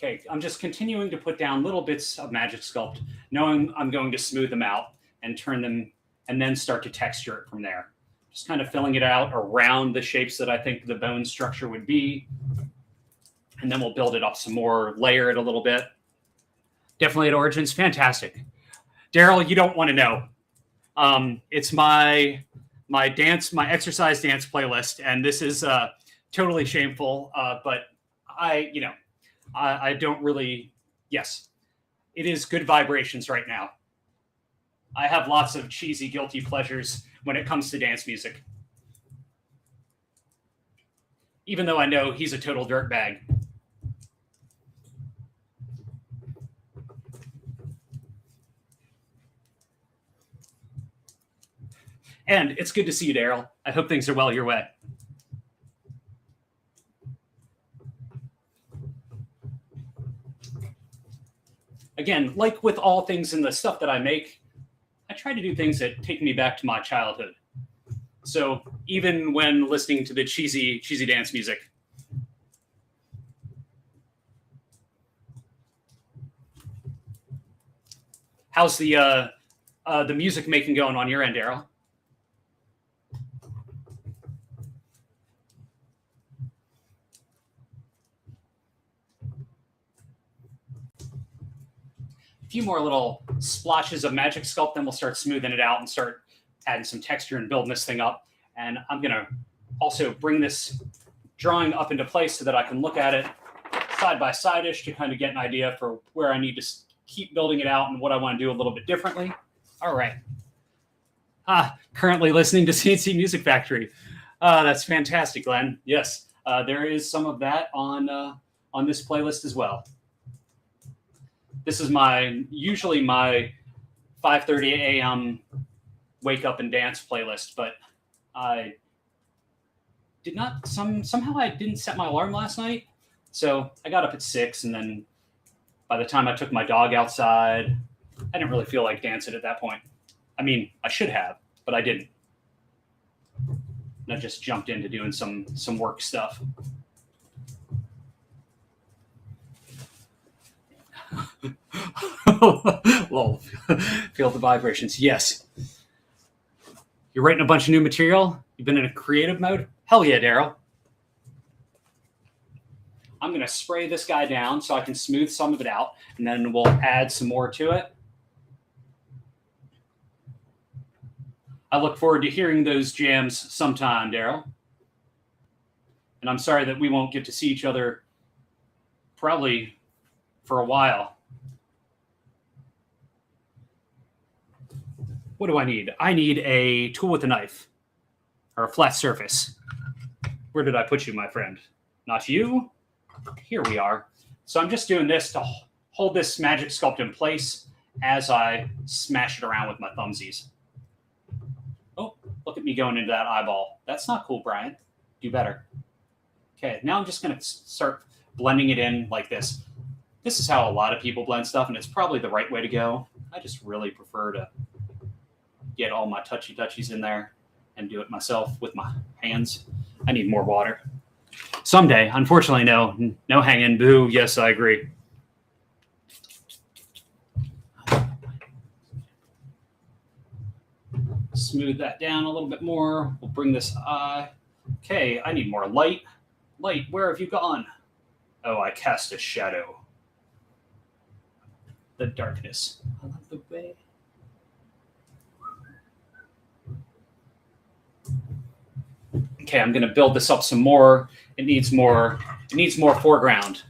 Okay, I'm just continuing to put down little bits of Magic Sculpt, knowing I'm going to smooth them out and turn them, and then start to texture it from there. Just kind of filling it out around the shapes that I think the bone structure would be. And then we'll build it up some more, layer it a little bit. Definitely at Origins, fantastic. Daryl, you don't want to know. It's my exercise dance playlist, and this is totally shameful, but I don't really, yes, it is good vibrations right now. I have lots of cheesy, guilty pleasures when it comes to dance music. Even though I know he's a total dirtbag. And it's good to see you, Daryl. I hope things are well your way. Again, like with all things in the stuff that I make, I try to do things that take me back to my childhood. So even when listening to the cheesy dance music. How's the music making going on your end, Daryl? Few more little splotches of Magic Sculpt, then we'll start smoothing it out and start adding some texture and building this thing up. And I'm going to also bring this drawing up into place so that I can look at it side by side-ish to kind of get an idea for where I need to keep building it out and what I want to do a little bit differently. All right. Currently listening to CNC Music Factory. That's fantastic, Glenn. Yes, there is some of that on this playlist as well. This is usually my 5:30 a.m. wake up and dance playlist, but I did not, somehow I didn't set my alarm last night. So I got up at 6, and then by the time I took my dog outside, I didn't really feel like dancing at that point. I mean, I should have, but I didn't. And I just jumped into doing some work stuff. Lol. Feel the vibrations. Yes. You're writing a bunch of new material? You've been in a creative mode? Hell yeah, Daryl. I'm going to spray this guy down so I can smooth some of it out, and then we'll add some more to it. I look forward to hearing those jams sometime, Daryl. And I'm sorry that we won't get to see each other probably for a while. What do I need? I need a tool with a knife or a flat surface. Where did I put you, my friend? Not you. Here we are. So I'm just doing this to hold this Magic Sculpt in place as I smash it around with my thumbsies. Oh, look at me going into that eyeball. That's not cool, Brian. Do better. Okay, now I'm just going to start blending it in like this. This is how a lot of people blend stuff, and it's probably the right way to go. I just really prefer to get all my touchy-touchies in there and do it myself with my hands. I need more water. Someday, unfortunately, no hanging. Boo. Yes, I agree. Smooth that down a little bit more. We'll bring this eye. Okay, I need more light. Light, where have you gone? Oh, I cast a shadow. The darkness. I love the way. Okay, I'm going to build this up some more. It needs more foreground.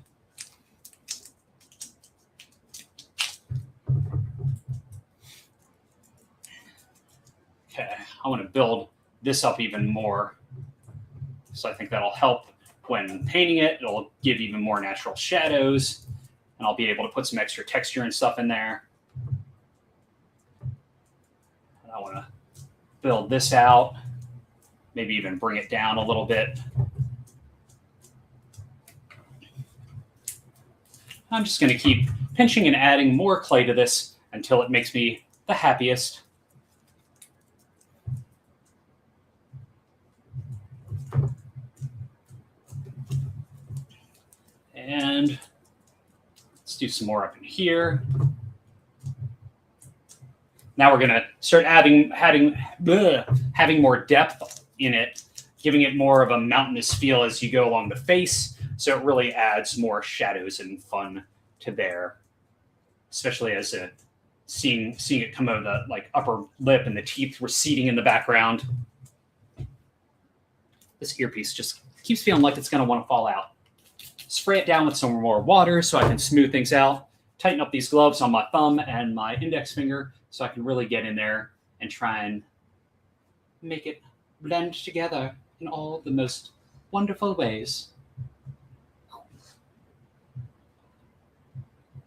Okay, I want to build this up even more. So I think that'll help when painting it. It'll give even more natural shadows, and I'll be able to put some extra texture and stuff in there. want to build this out, maybe even bring it down a little bit. I'm just going to keep pinching and adding more clay to this until it makes me the happiest. And let's do some more up in here. Now we're going to start having more depth in it, giving it more of a mountainous feel as you go along the face. So it really adds more shadows and fun to there, especially as seeing it come over the upper lip and the teeth receding in the background. This earpiece just keeps feeling like it's going to want to fall out. Spray it down with some more water so I can smooth things out. Tighten up these gloves on my thumb and my index finger so I can really get in there and try and make it blend together in all the most wonderful ways.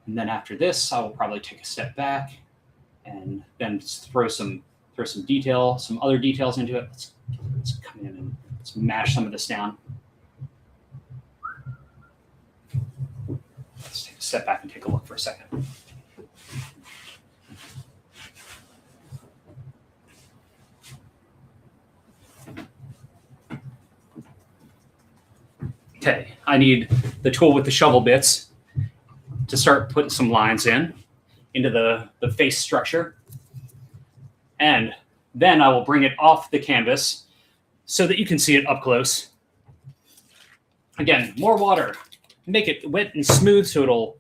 And then after this, I will probably take a step back and then throw some other details into it. Let's come in and let's mash some of this down. Let's take a step back and take a look for a second. Okay, I need the tool with the shovel bits to start putting some lines into the face structure. And then I will bring it off the canvas so that you can see it up close. Again, more water. Make it wet and smooth so it'll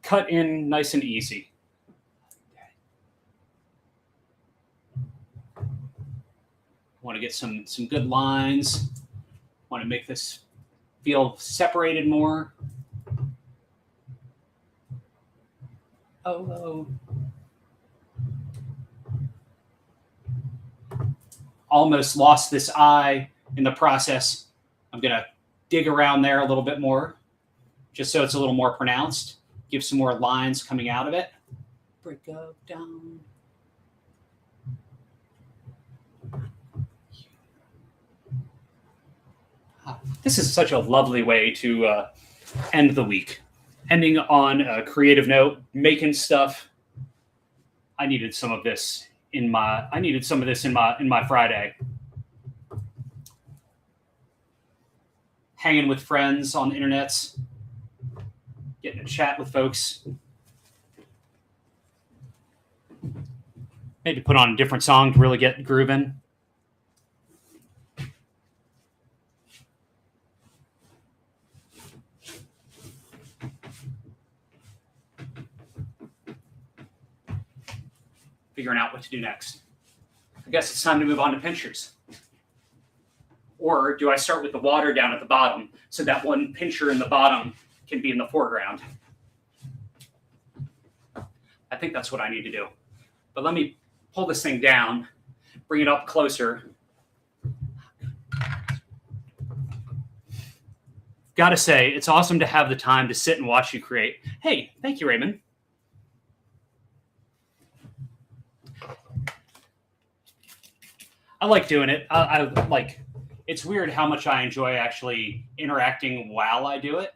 cut in nice and easy. Want to get some good lines. Want to make this feel separated more. Oh. Almost lost this eye in the process. I'm going to dig around there a little bit more, just so it's a little more pronounced. Give some more lines coming out of it. Break up, down. This is such a lovely way to end the week. Ending on a creative note, making stuff. I needed some of this in my Friday. Hanging with friends on the internets, getting to chat with folks. Maybe put on a different song to really get grooving. Figuring out what to do next. I guess it's time to move on to pinchers. Or do I start with the water down at the bottom so that one pincher in the bottom can be in the foreground? I think that's what I need to do. But let me pull this thing down, bring it up closer. Gotta say, it's awesome to have the time to sit and watch you create. Hey, thank you, Raymond. I like doing it. I like. It's weird how much I enjoy actually interacting while I do it.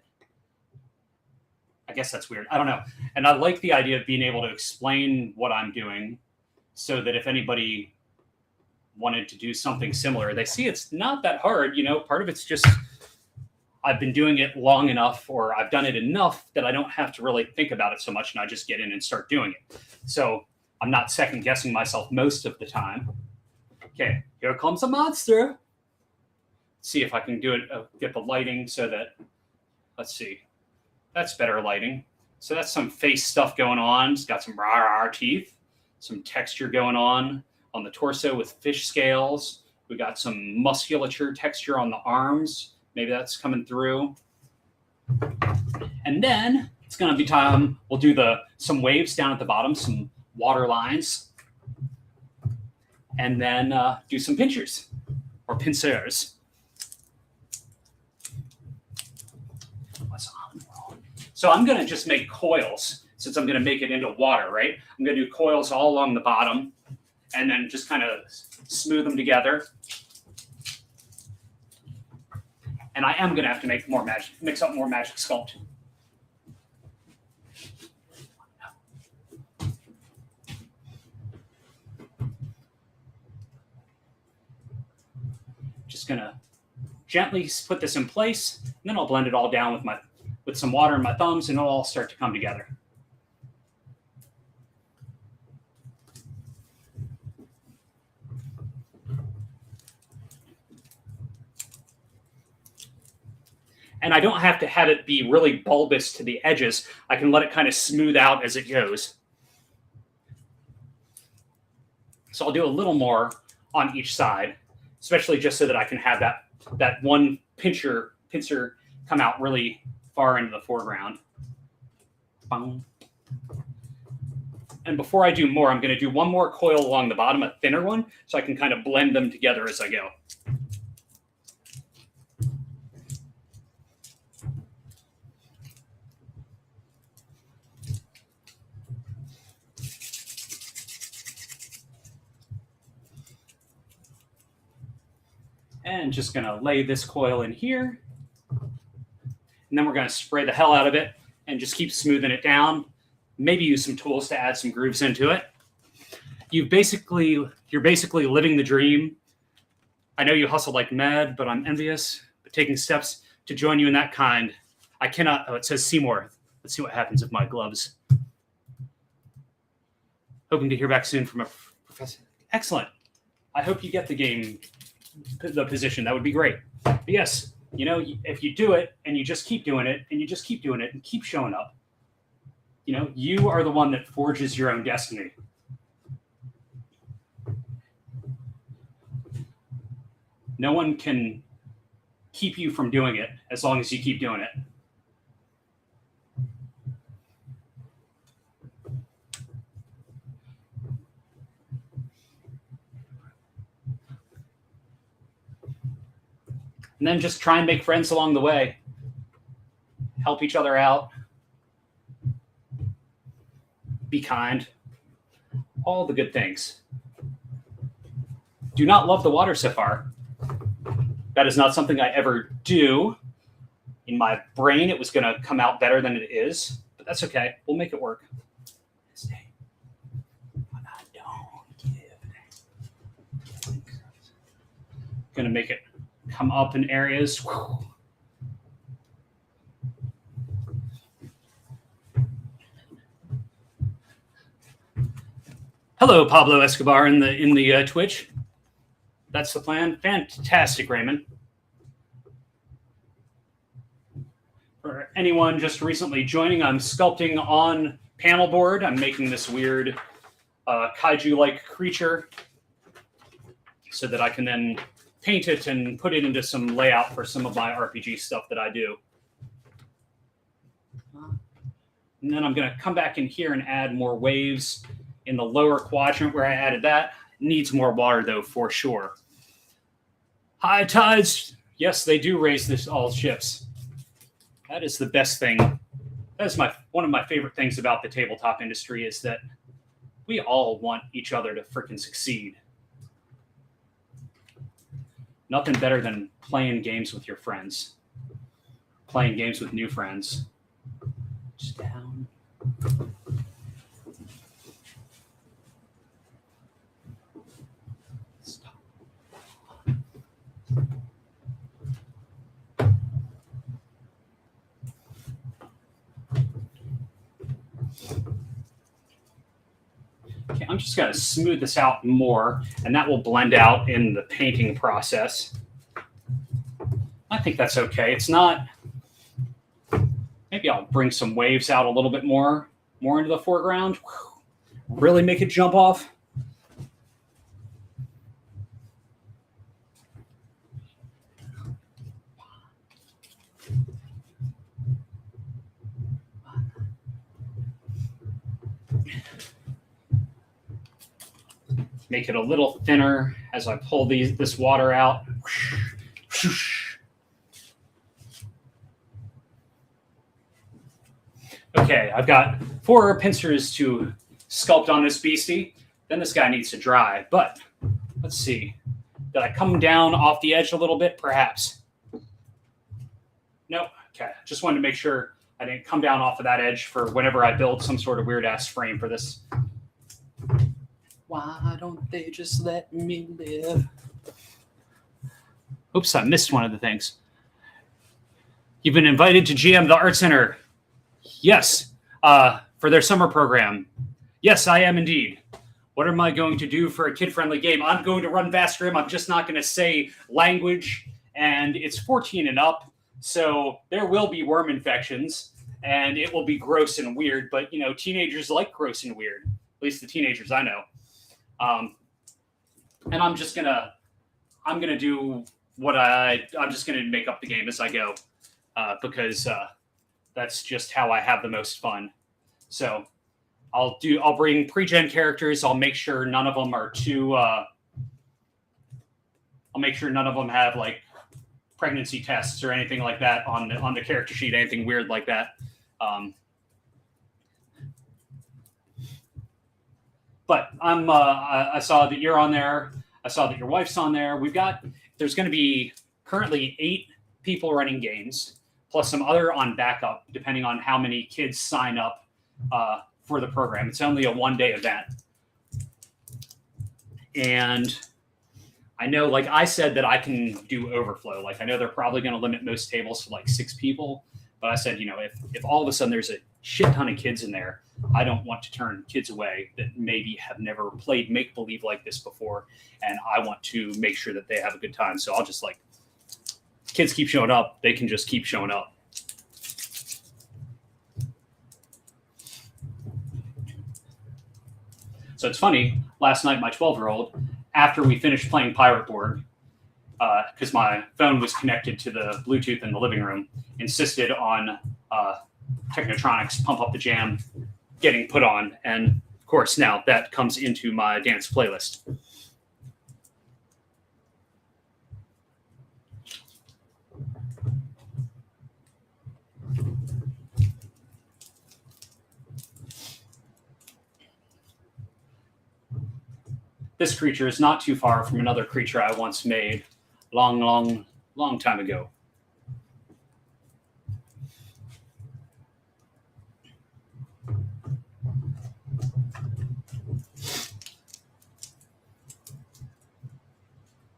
I guess that's weird. I don't know. And I like the idea of being able to explain what I'm doing so that if anybody wanted to do something similar, they see it's not that hard. You know, part of it's just I've been doing it long enough, or I've done it enough that I don't have to really think about it so much, and I just get in and start doing it. So I'm not second guessing myself most of the time. Okay, here comes a monster. See if I can do it, get the lighting so that, let's see, that's better lighting. So that's some face stuff going on. It's got some rah teeth, some texture going on the torso with fish scales. We got some musculature texture on the arms. Maybe that's coming through. And then it's going to be time, we'll do some waves down at the bottom, some water lines. And then do some pinchers or pincers. So I'm going to just make coils since I'm going to make it into water, right? I'm going to do coils all along the bottom. and then just kind of smooth them together. And I am going to have to mix up more magic sculpt. Just going to gently put this in place, and then I'll blend it all down with some water in my thumbs, and it'll all start to come together. And I don't have to have it be really bulbous to the edges. I can let it kind of smooth out as it goes. So I'll do a little more on each side, especially just so that I can have that one pincer come out really far into the foreground. And before I do more, I'm going to do one more coil along the bottom, a thinner one, so I can kind of blend them together as I go. And just going to lay this coil in here. And then we're going to spray the hell out of it and just keep smoothing it down. Maybe use some tools to add some grooves into it. You're basically living the dream. I know you hustle like mad, but I'm envious. But taking steps to join you in that kind, I cannot. Oh, it says Seymour. Let's see what happens with my gloves. Hoping to hear back soon from a professor. Excellent. I hope you get the position. That would be great. But yes, you know, if you do it and you just keep doing it and you just keep doing it and keep showing up, you know, you are the one that forges your own destiny. No one can keep you from doing it as long as you keep doing it. And then just try and make friends along the way. Help each other out. Be kind. All the good things. Do not love the water so far. That is not something I ever do. In my brain, it was going to come out better than it is. But that's okay. We'll make it work. Going to make it come up in areas. Hello, Pablo Escobar in the Twitch. That's the plan. Fantastic, Raymond. For anyone just recently joining, I'm sculpting on panel board. I'm making this weird kaiju-like creature so that I can then paint it and put it into some layout for some of my RPG stuff that I do. And then I'm going to come back in here and add more waves in the lower quadrant where I added that. Needs more water, though, for sure. High tides, yes, they do raise all ships. That is the best thing. That is one of my favorite things about the tabletop industry is that we all want each other to freaking succeed. Nothing better than playing games with your friends. Playing games with new friends. Just down. Stop. Okay, I'm just going to smooth this out more, and that will blend out in the painting process. I think that's okay. It's not... Maybe I'll bring some waves out a little bit more into the foreground. Really make it jump off. Make it a little thinner as I pull this water out. Okay, I've got 4 pincers to sculpt on this beastie. Then this guy needs to dry. But let's see. Did I come down off the edge a little bit? Perhaps. No. Okay. Just wanted to make sure I didn't come down off of that edge for whenever I build some sort of weird-ass frame for this. Why don't they just let me live? Oops, I missed one of the things. You've been invited to GM the Art Center. Yes, for their summer program. Yes, I am indeed. What am I going to do for a kid-friendly game? I'm going to run Vast Grimm. I'm just not going to say language, and it's 14 and up, so there will be worm infections, and it will be gross and weird, but, you know, teenagers like gross and weird, at least the teenagers I know. And I'm just going to do what I'm just going to make up the game as I go, because that's just how I have the most fun. So I'll bring pre-gen characters. I'll make sure none of them are too, I'll make sure none of them have like pregnancy tests or anything like that on the character sheet, anything weird like that. But I saw that you're on there. I saw that your wife's on there. There's going to be currently 8 people running games, plus some other on backup, depending on how many kids sign up for the program. It's only a 1-day event. And I know, like I said, that I can do overflow. Like I know they're probably going to limit most tables to like 6 people. But I said, you know, if all of a sudden there's a shit ton of kids in there, I don't want to turn kids away that maybe have never played make-believe like this before. And I want to make sure that they have a good time. So I'll just like, kids keep showing up. They can just keep showing up. So it's funny, last night, my 12-year-old, after we finished playing Pirate Board, because my phone was connected to the Bluetooth in the living room, insisted on Technotronics Pump Up the Jam getting put on. And of course, now that comes into my dance playlist. This creature is not too far from another creature I once made long time ago.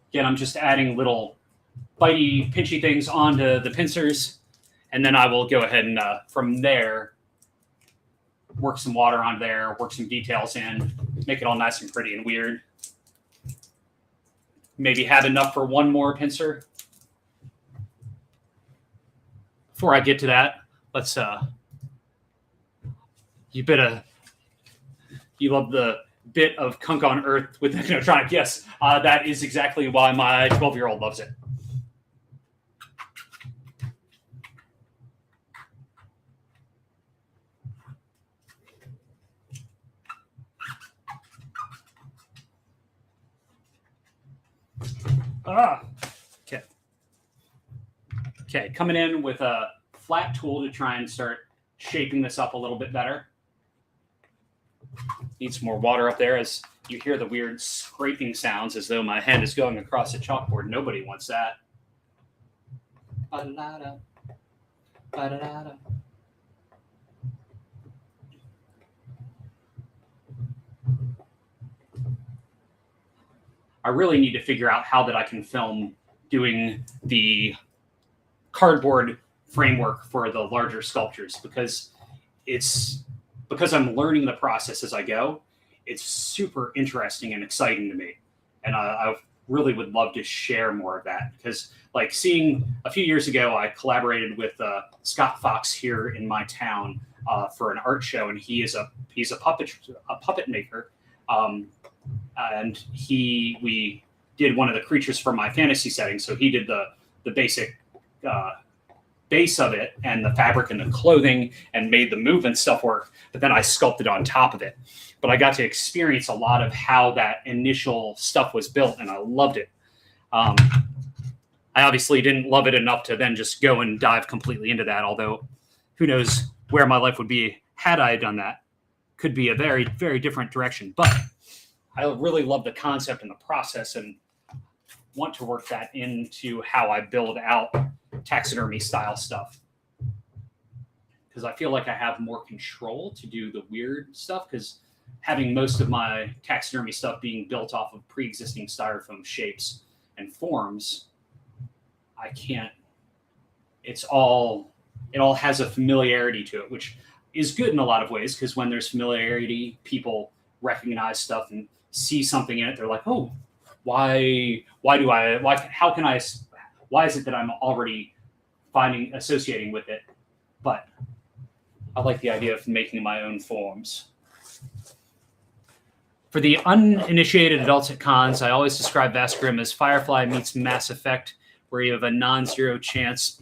Again, I'm just adding little bitey, pinchy things onto the pincers, and then I will go ahead and from there work some water on there, work some details in, make it all nice and pretty and weird. Maybe have enough for one more pincer. Before I get to that, let's you love the bit of Kunk on Earth with Technotronic. Yes, that is exactly why my 12-year-old loves it. Okay. Okay, coming in with a flat tool to try and start shaping this up a little bit better. Need some more water up there as you hear the weird scraping sounds as though my hand is going across a chalkboard. Nobody wants that. Ba-da-da-da. Ba-da-da-da. I really need to figure out how that I can film doing the cardboard framework for the larger sculptures, because I'm learning the process as I go. It's super interesting and exciting to me. And I really would love to share more of that, because like seeing a few years ago, I collaborated with Scott Fox here in my town for an art show. And he's a puppet maker. And we did one of the creatures for my fantasy setting. So he did the basic base of it and the fabric and the clothing and made the movement stuff work. But then I sculpted on top of it. But I got to experience a lot of how that initial stuff was built, and I loved it. I obviously didn't love it enough to then just go and dive completely into that, although who knows where my life would be had I done that. Could be a very, very different direction. But I really love the concept and the process and want to work that into how I build out taxidermy style stuff. Because I feel like I have more control to do the weird stuff, because having most of my taxidermy stuff being built off of pre-existing styrofoam shapes and forms, I can't, it all has a familiarity to it, which is good in a lot of ways, because when there's familiarity, people recognize stuff and see something in it. They're like, oh, why is it that I'm already associating with it? But I like the idea of making my own forms. For the uninitiated adults at cons, I always describe Vast Grimm as Firefly meets Mass Effect, where you have a non-zero chance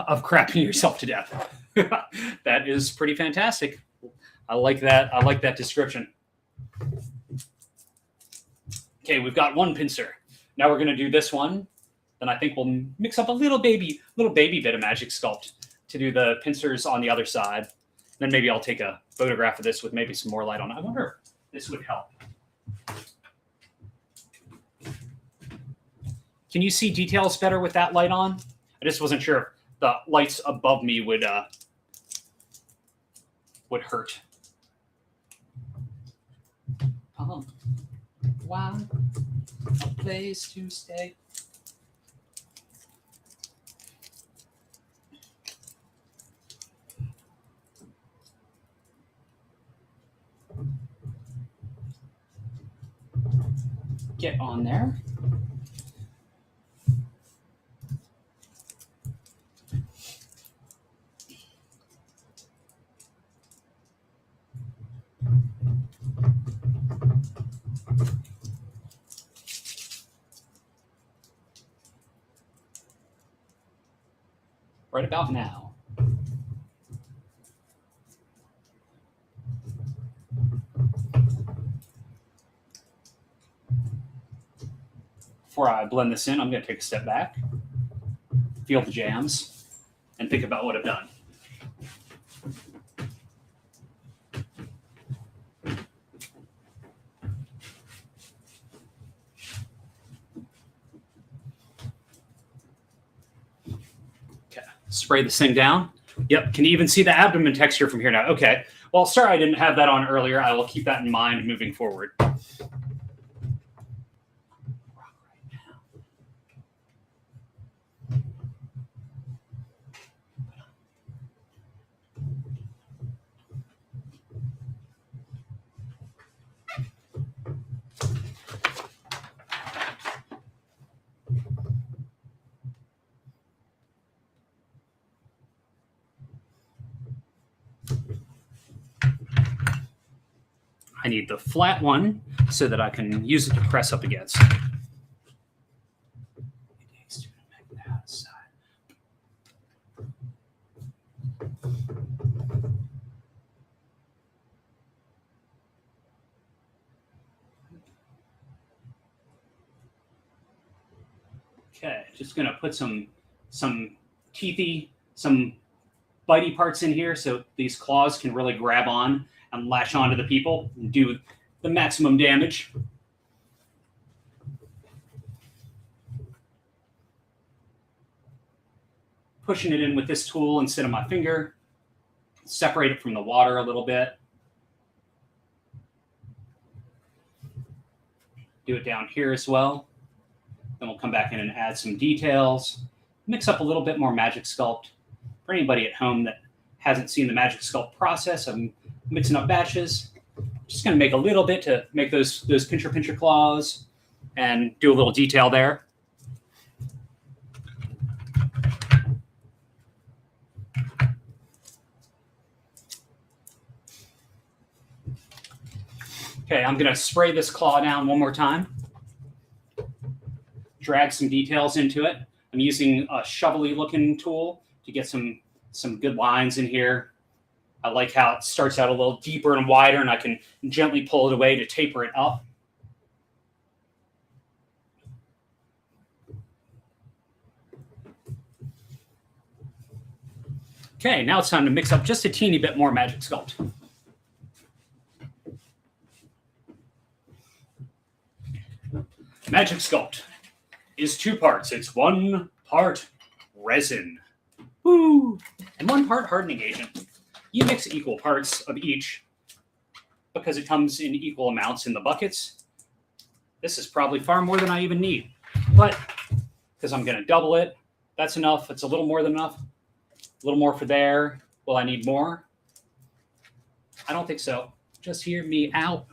of crapping yourself to death. That is pretty fantastic. I like that. I like that description. Okay, we've got one pincer. Now we're going to do this one. Then I think we'll mix up a little baby bit of Magic Sculpt to do the pincers on the other side. Then maybe I'll take a photograph of this with maybe some more light on it. I wonder if this would help. Can you see details better with that light on? I just wasn't sure if the lights above me would hurt. Wow, a place to stay. Get on there. Right about now. Before I blend this in, I'm going to take a step back, feel the jams, and think about what I've done. Okay, spray this thing down. Yep, can you even see the abdomen texture from here now? Okay, well, sorry I didn't have that on earlier. I will keep that in mind moving forward. I need the flat one so that I can use it to press up against. Okay, just gonna put some teethy, some bitey parts in here so these claws can really grab on and latch onto the people and do the maximum damage. Pushing it in with this tool instead of my finger. Separate it from the water a little bit. Do it down here as well. Then we'll come back in and add some details. Mix up a little bit more Magic Sculpt. For anybody at home that hasn't seen the Magic Sculpt process, I'm mixing up batches. Just going to make a little bit to make those pincher claws and do a little detail there. Okay, I'm going to spray this claw down one more time. Drag some details into it. I'm using a shovel-y looking tool to get some good lines in here. I like how it starts out a little deeper and wider, and I can gently pull it away to taper it up. Okay, now it's time to mix up just a teeny bit more Magic Sculpt. Magic Sculpt is 2 parts. It's 1 part resin, woo, and 1 part hardening agent. You mix equal parts of each because it comes in equal amounts in the buckets. This is probably far more than I even need, but because I'm going to double it, that's enough. It's a little more than enough. A little more for there. Will I need more? I don't think so. Just hear me out.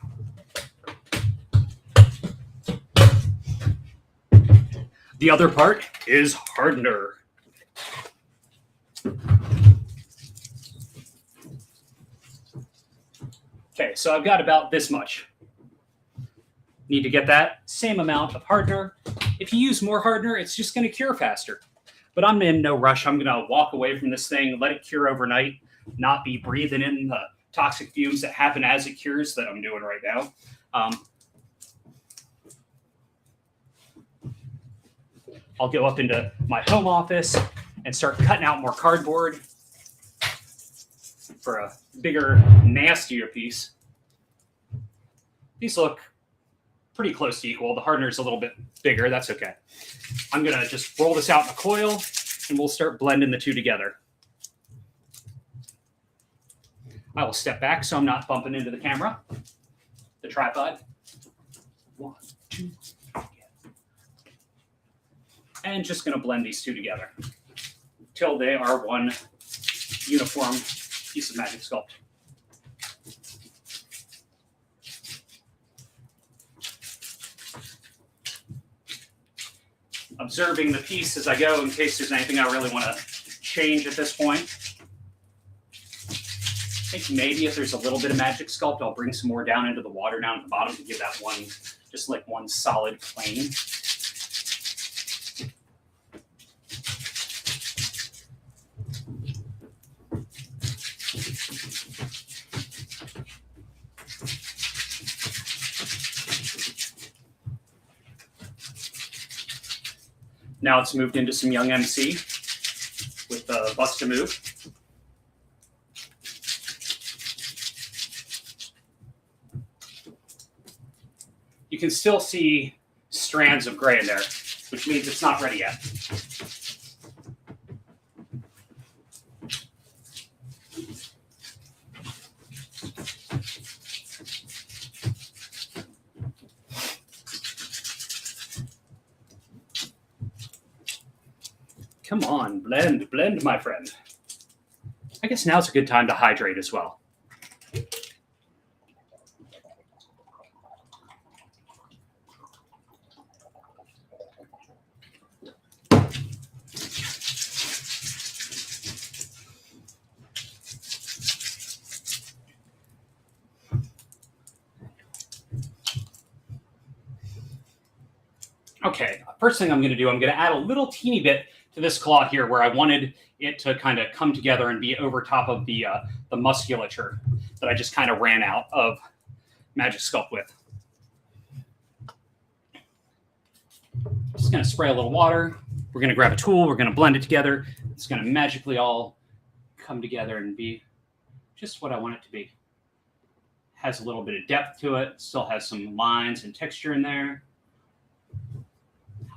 The other part is hardener. Okay, so I've got about this much. Need to get that same amount of hardener. If you use more hardener, it's just going to cure faster. But I'm in no rush. I'm going to walk away from this thing, let it cure overnight, not be breathing in the toxic fumes that happen as it cures that I'm doing right now. I'll go up into my home office and start cutting out more cardboard for a bigger, nastier piece. These look pretty close to equal. The hardener's a little bit bigger. That's okay. I'm going to just roll this out in a coil, and we'll start blending the two together. I will step back so I'm not bumping into the camera, the tripod. 1, 2, and just going to blend these two together till they are one uniform piece of Magic Sculpt. Observing the piece as I go in case there's anything I really want to change at this point. I think maybe if there's a little bit of Magic Sculpt, I'll bring some more down into the water down at the bottom to give that one, just like one solid plane. Now it's moved into some Young MC with the Bust a Move. You can still see strands of gray in there, which means it's not ready yet. Come on, blend, blend, my friend. I guess now's a good time to hydrate as well. Okay, first thing I'm going to do, I'm going to add a little teeny bit to this claw here where I wanted it to kind of come together and be over top of the musculature that I just kind of ran out of Magic Sculpt with. Just going to spray a little water. We're going to grab a tool. We're going to blend it together. It's going to magically all come together and be just what I want it to be. Has a little bit of depth to it. Still has some lines and texture in there.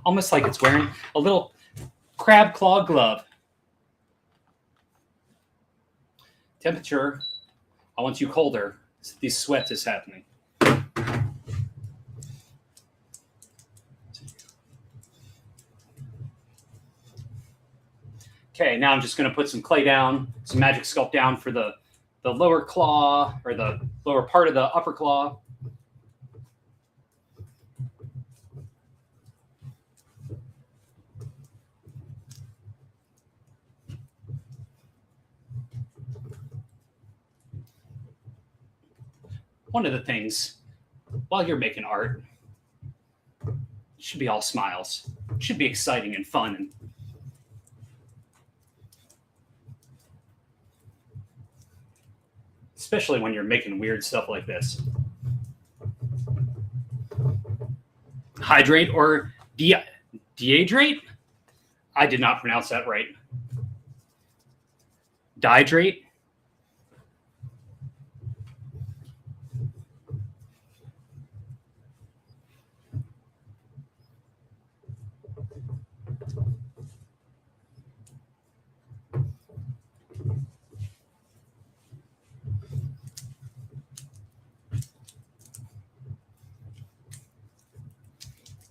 Almost like it's wearing a little crab claw glove. Temperature, I want you colder. This sweat is happening. Okay, now I'm just going to put some clay down, some Magic Sculpt down for the lower claw, or the lower part of the upper claw. One of the things, while you're making art, it should be all smiles. It should be exciting and fun. And especially when you're making weird stuff like this. Hydrate or dehydrate? I did not pronounce that right. Dihydrate?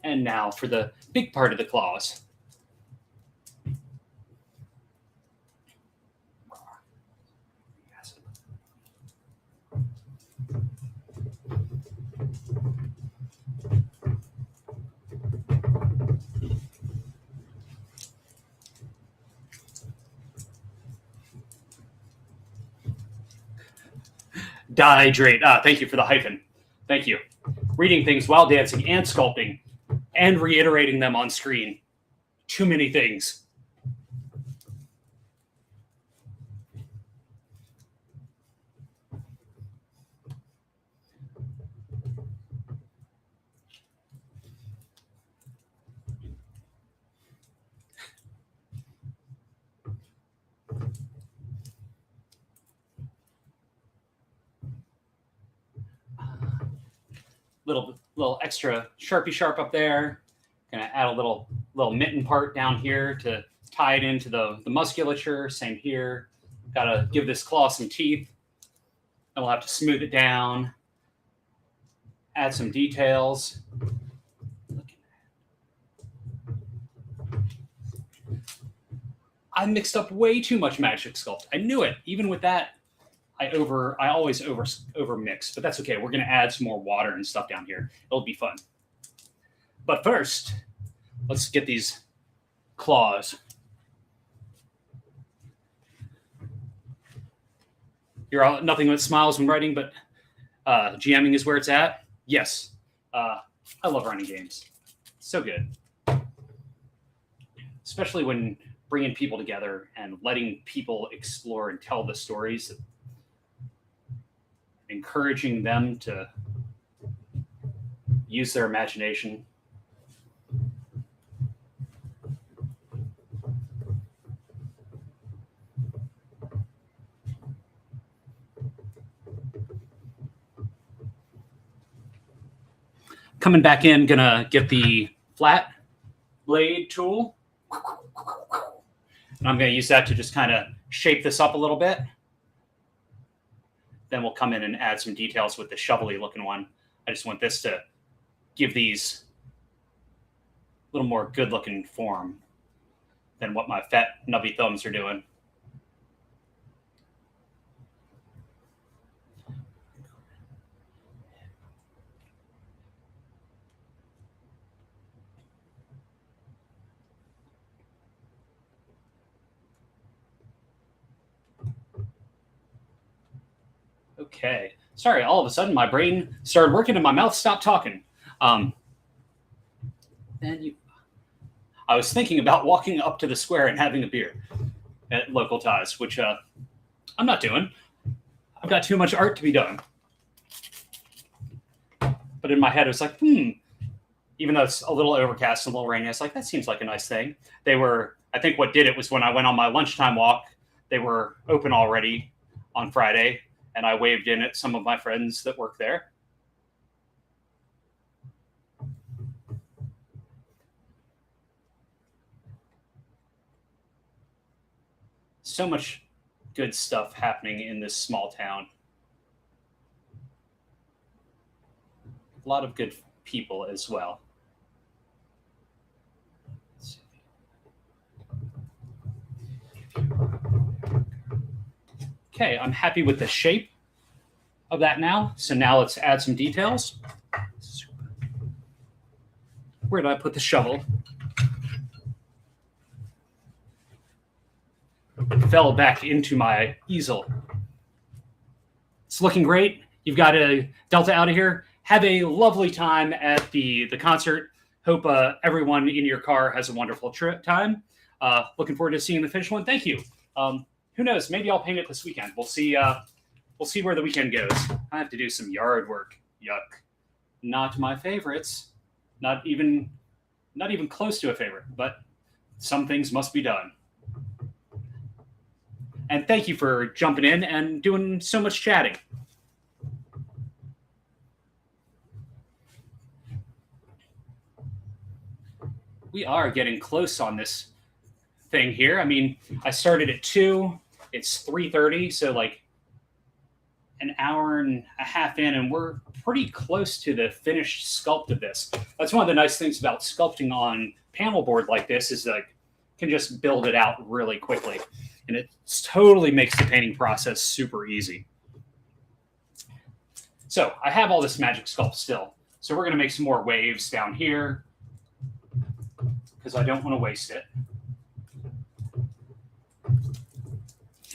And now for the big part of the claws. Dihydrate. Thank you for the hyphen. Thank you. Reading things while dancing and sculpting and reiterating them on screen. Too many things. Little extra Sharpie sharp up there. Gonna add a little mitten part down here to tie it into the musculature. Same here. Gotta give this claw some teeth. And we'll have to smooth it down. Add some details. I mixed up way too much Magic Sculpt. I knew it. Even with that, I always over mix, but that's okay. We're gonna add some more water and stuff down here. It'll be fun. But first, let's get these claws. You're all nothing but smiles when writing, but GMing is where it's at. Yes, I love running games. So good, especially when bringing people together and letting people explore and tell the stories. Encouraging them to use their imagination. Coming back in, gonna get the flat blade tool. And I'm gonna use that to just kind of shape this up a little bit. Then we'll come in and add some details with the shovel-y looking one. I just want this to give these a little more good looking form than what my fat nubby thumbs are doing. Okay. Sorry, all of a sudden my brain started working and my mouth stopped talking. I was thinking about walking up to the square and having a beer at local ties, which I'm not doing. I've got too much art to be done. But in my head, it was like, even though it's a little overcast and a little rainy, I was like, that seems like a nice thing. I think what did it was when I went on my lunchtime walk, they were open already on Friday. And I waved in at some of my friends that work there. So much good stuff happening in this small town. A lot of good people as well. Okay, I'm happy with the shape of that now. So now let's add some details. Where did I put the shovel? It fell back into my easel. It's looking great. You've got a Delta out of here. Have a lovely time at the concert. Hope everyone in your car has a wonderful time. Looking forward to seeing the finished one. Thank you. Who knows? Maybe I'll paint it this weekend. We'll see. We'll see where the weekend goes. I have to do some yard work. Yuck. Not my favorites. Not even close to a favorite. But some things must be done. And thank you for jumping in and doing so much chatting. We are getting close on this thing here. I mean, I started at 2. It's 3:30, so like an hour and a half in, and we're pretty close to the finished sculpt of this. That's one of the nice things about sculpting on panel board like this is like can just build it out really quickly, and it totally makes the painting process super easy. So I have all this magic sculpt still. So we're going to make some more waves down here because I don't want to waste it.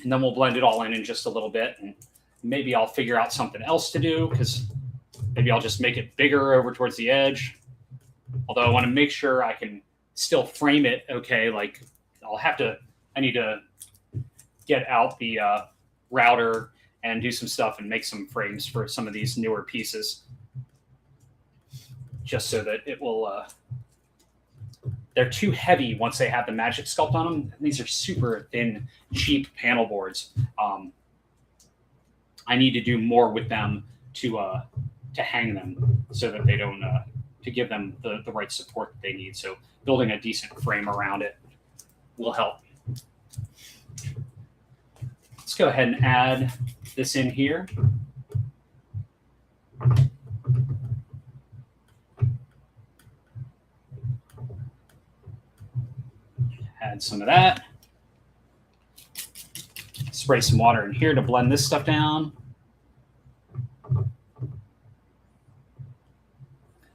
And then we'll blend it all in just a little bit. And maybe I'll figure out something else to do because maybe I'll just make it bigger over towards the edge. Although I want to make sure I can still frame it okay. Like I need to get out the router and do some stuff and make some frames for some of these newer pieces. Just so that it will, they're too heavy once they have the magic sculpt on them. These are super thin, cheap panel boards. I need to do more with them to hang them so that they don't, to give them the right support that they need. So building a decent frame around it will help. Let's go ahead and add this in here. Add some of that. Spray some water in here to blend this stuff down.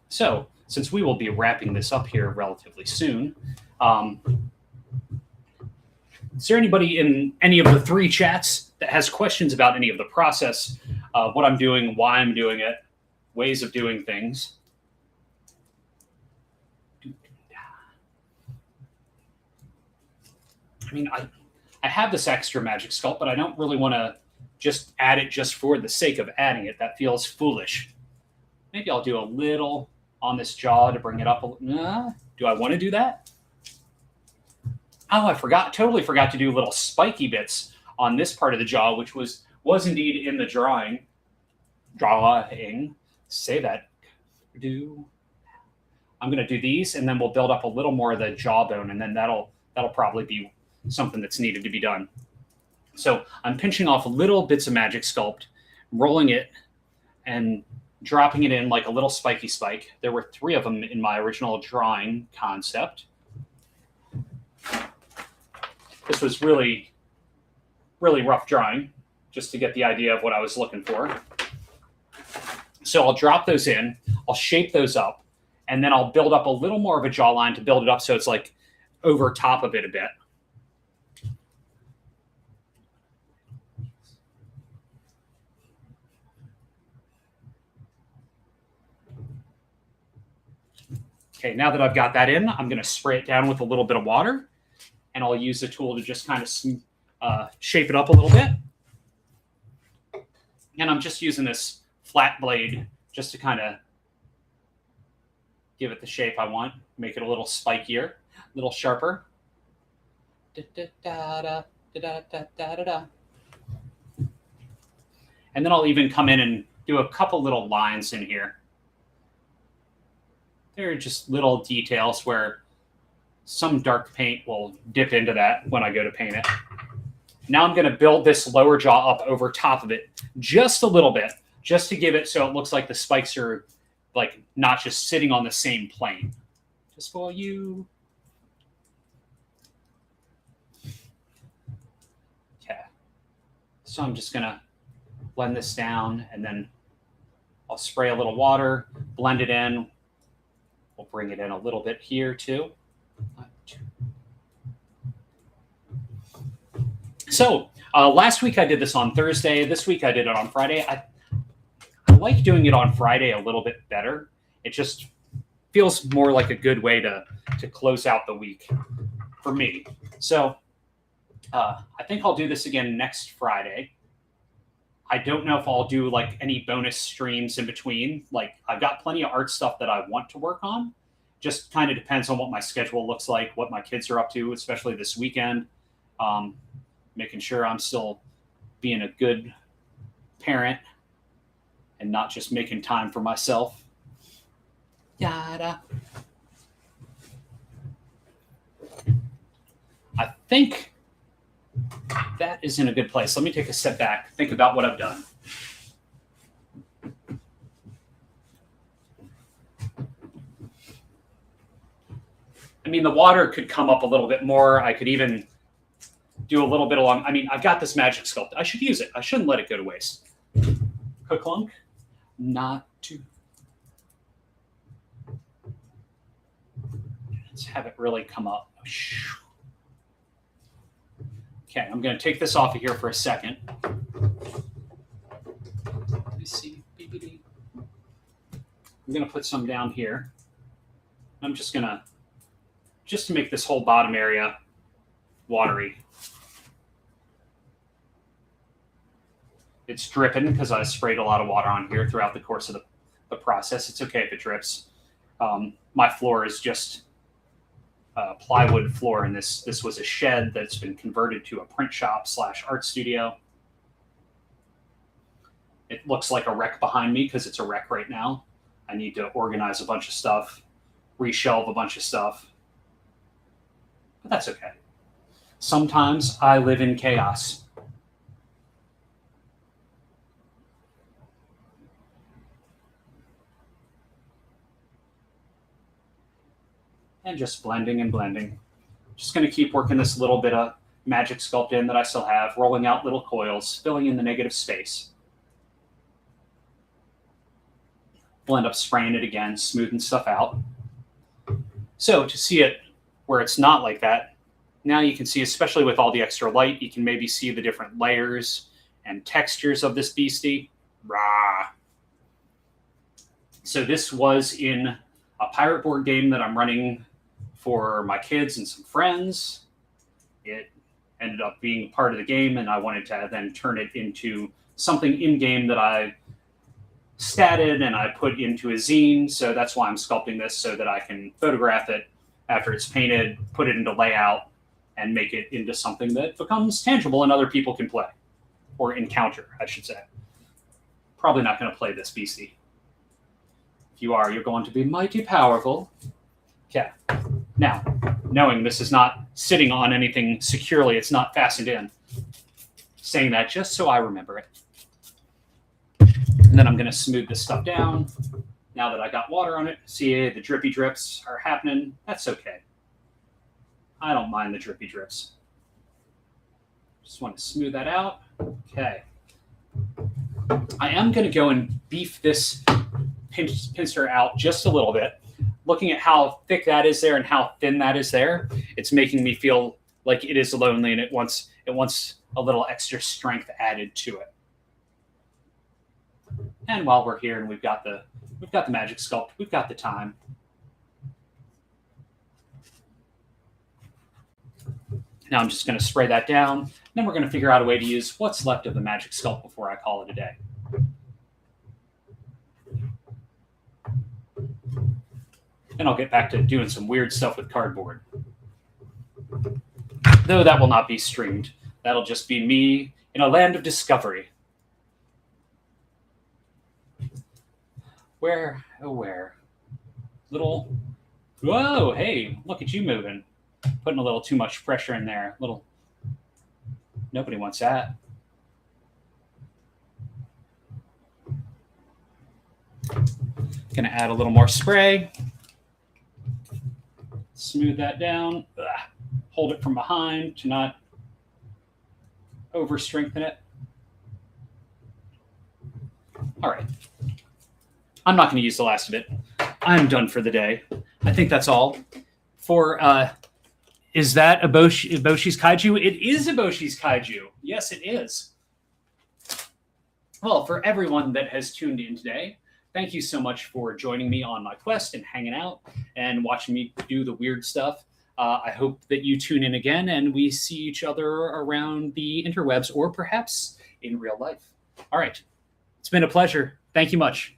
So, since we will be wrapping this up here relatively soon, is there anybody in any of the 3 chats that has questions about any of the process, what I'm doing, why I'm doing it, ways of doing things? I mean, I have this extra magic sculpt, but I don't really want to just add it just for the sake of adding it. That feels foolish. Maybe I'll do a little on this jaw to bring it up. Do I want to do that? Oh, I totally forgot to do little spiky bits on this part of the jaw, which was indeed in the drawing. Say that. I'm going to do these, and then we'll build up a little more of the jawbone, and then that'll probably be something that's needed to be done. So I'm pinching off little bits of magic sculpt, rolling it, and dropping it in like a little spiky spike. There were 3 of them in my original drawing concept. This was really, really rough drawing, just to get the idea of what I was looking for. So I'll drop those in, I'll shape those up, and then I'll build up a little more of a jawline to build it up so it's like over top of it a bit. Okay, now that I've got that in, I'm going to spray it down with a little bit of water, and I'll use the tool to just kind of shape it up a little bit. And I'm just using this flat blade just to kind of give it the shape I want, make it a little spikier, a little sharper. And then I'll even come in and do a couple little lines in here. They're just little details where some dark paint will dip into that when I go to paint it. Now I'm going to build this lower jaw up over top of it just a little bit, just to give it so it looks like the spikes are like not just sitting on the same plane. Just for you. Okay. So I'm just going to blend this down, and then I'll spray a little water, blend it in. We'll bring it in a little bit here too. So last week I did this on Thursday. This week I did it on Friday. I like doing it on Friday a little bit better. It just feels more like a good way to close out the week for me. So I think I'll do this again next Friday. I don't know if I'll do like any bonus streams in between. Like I've got plenty of art stuff that I want to work on. Just kind of depends on what my schedule looks like, what my kids are up to, especially this weekend. Making sure I'm still being a good parent and not just making time for myself. Yada. I think that is in a good place. Let me take a step back, think about what I've done. I mean, the water could come up a little bit more. I could even do a little bit along. I mean, I've got this magic sculpt. I should use it. I shouldn't let it go to waste. Clunk, not to. Let's have it really come up. Okay, I'm going to take this off of here for a second. Let me see. I'm going to put some down here. I'm just going to, just to make this whole bottom area watery. It's dripping because I sprayed a lot of water on here throughout the course of the process. It's okay if it drips. My floor is just plywood floor, and this was a shed that's been converted to a print shop / art studio. It looks like a wreck behind me because it's a wreck right now. I need to organize a bunch of stuff, reshelve a bunch of stuff, but that's okay. Sometimes I live in chaos. And just blending and blending. Just going to keep working this little bit of magic sculpt in that I still have, rolling out little coils, filling in the negative space. We'll end up spraying it again, smoothing stuff out. So to see it where it's not like that, now you can see, especially with all the extra light, you can maybe see the different layers and textures of this beastie. Rah. So this was in a pirate board game that I'm running for my kids and some friends. It ended up being part of the game, and I wanted to then turn it into something in-game that I statted and I put into a zine. So that's why I'm sculpting this, so that I can photograph it after it's painted, put it into layout, and make it into something that becomes tangible and other people can play, or encounter, I should say. Probably not going to play this beastie. If you are, you're going to be mighty powerful. Okay. Now, knowing this is not sitting on anything securely, it's not fastened in. Saying that just so I remember it. And then I'm going to smooth this stuff down. Now that I got water on it, see the drippy drips are happening. That's okay. I don't mind the drippy drips. Just want to smooth that out. Okay. I am going to go and beef this pincer out just a little bit. Looking at how thick that is there and how thin that is there, it's making me feel like it is lonely and it wants a little extra strength added to it. And while we're here and we've got the magic sculpt, we've got the time. Now I'm just going to spray that down. Then we're going to figure out a way to use what's left of the magic sculpt before I call it a day. And I'll get back to doing some weird stuff with cardboard. Though that will not be streamed. That'll just be me in a land of discovery. Where, oh where? Little, whoa, hey, look at you moving. Putting a little too much pressure in there. Little, nobody wants that. Gonna add a little more spray. Smooth that down. Ugh. Hold it from behind to not over strengthen it. All right. I'm not going to use the last of it. I'm done for the day. I think that's all. For is that Eboshi's Kaiju? It is Eboshi's Kaiju. Yes, it is. Well, for everyone that has tuned in today, thank you so much for joining me on my quest and hanging out and watching me do the weird stuff. I hope that you tune in again and we see each other around the interwebs or perhaps in real life. All right. It's been a pleasure. Thank you much.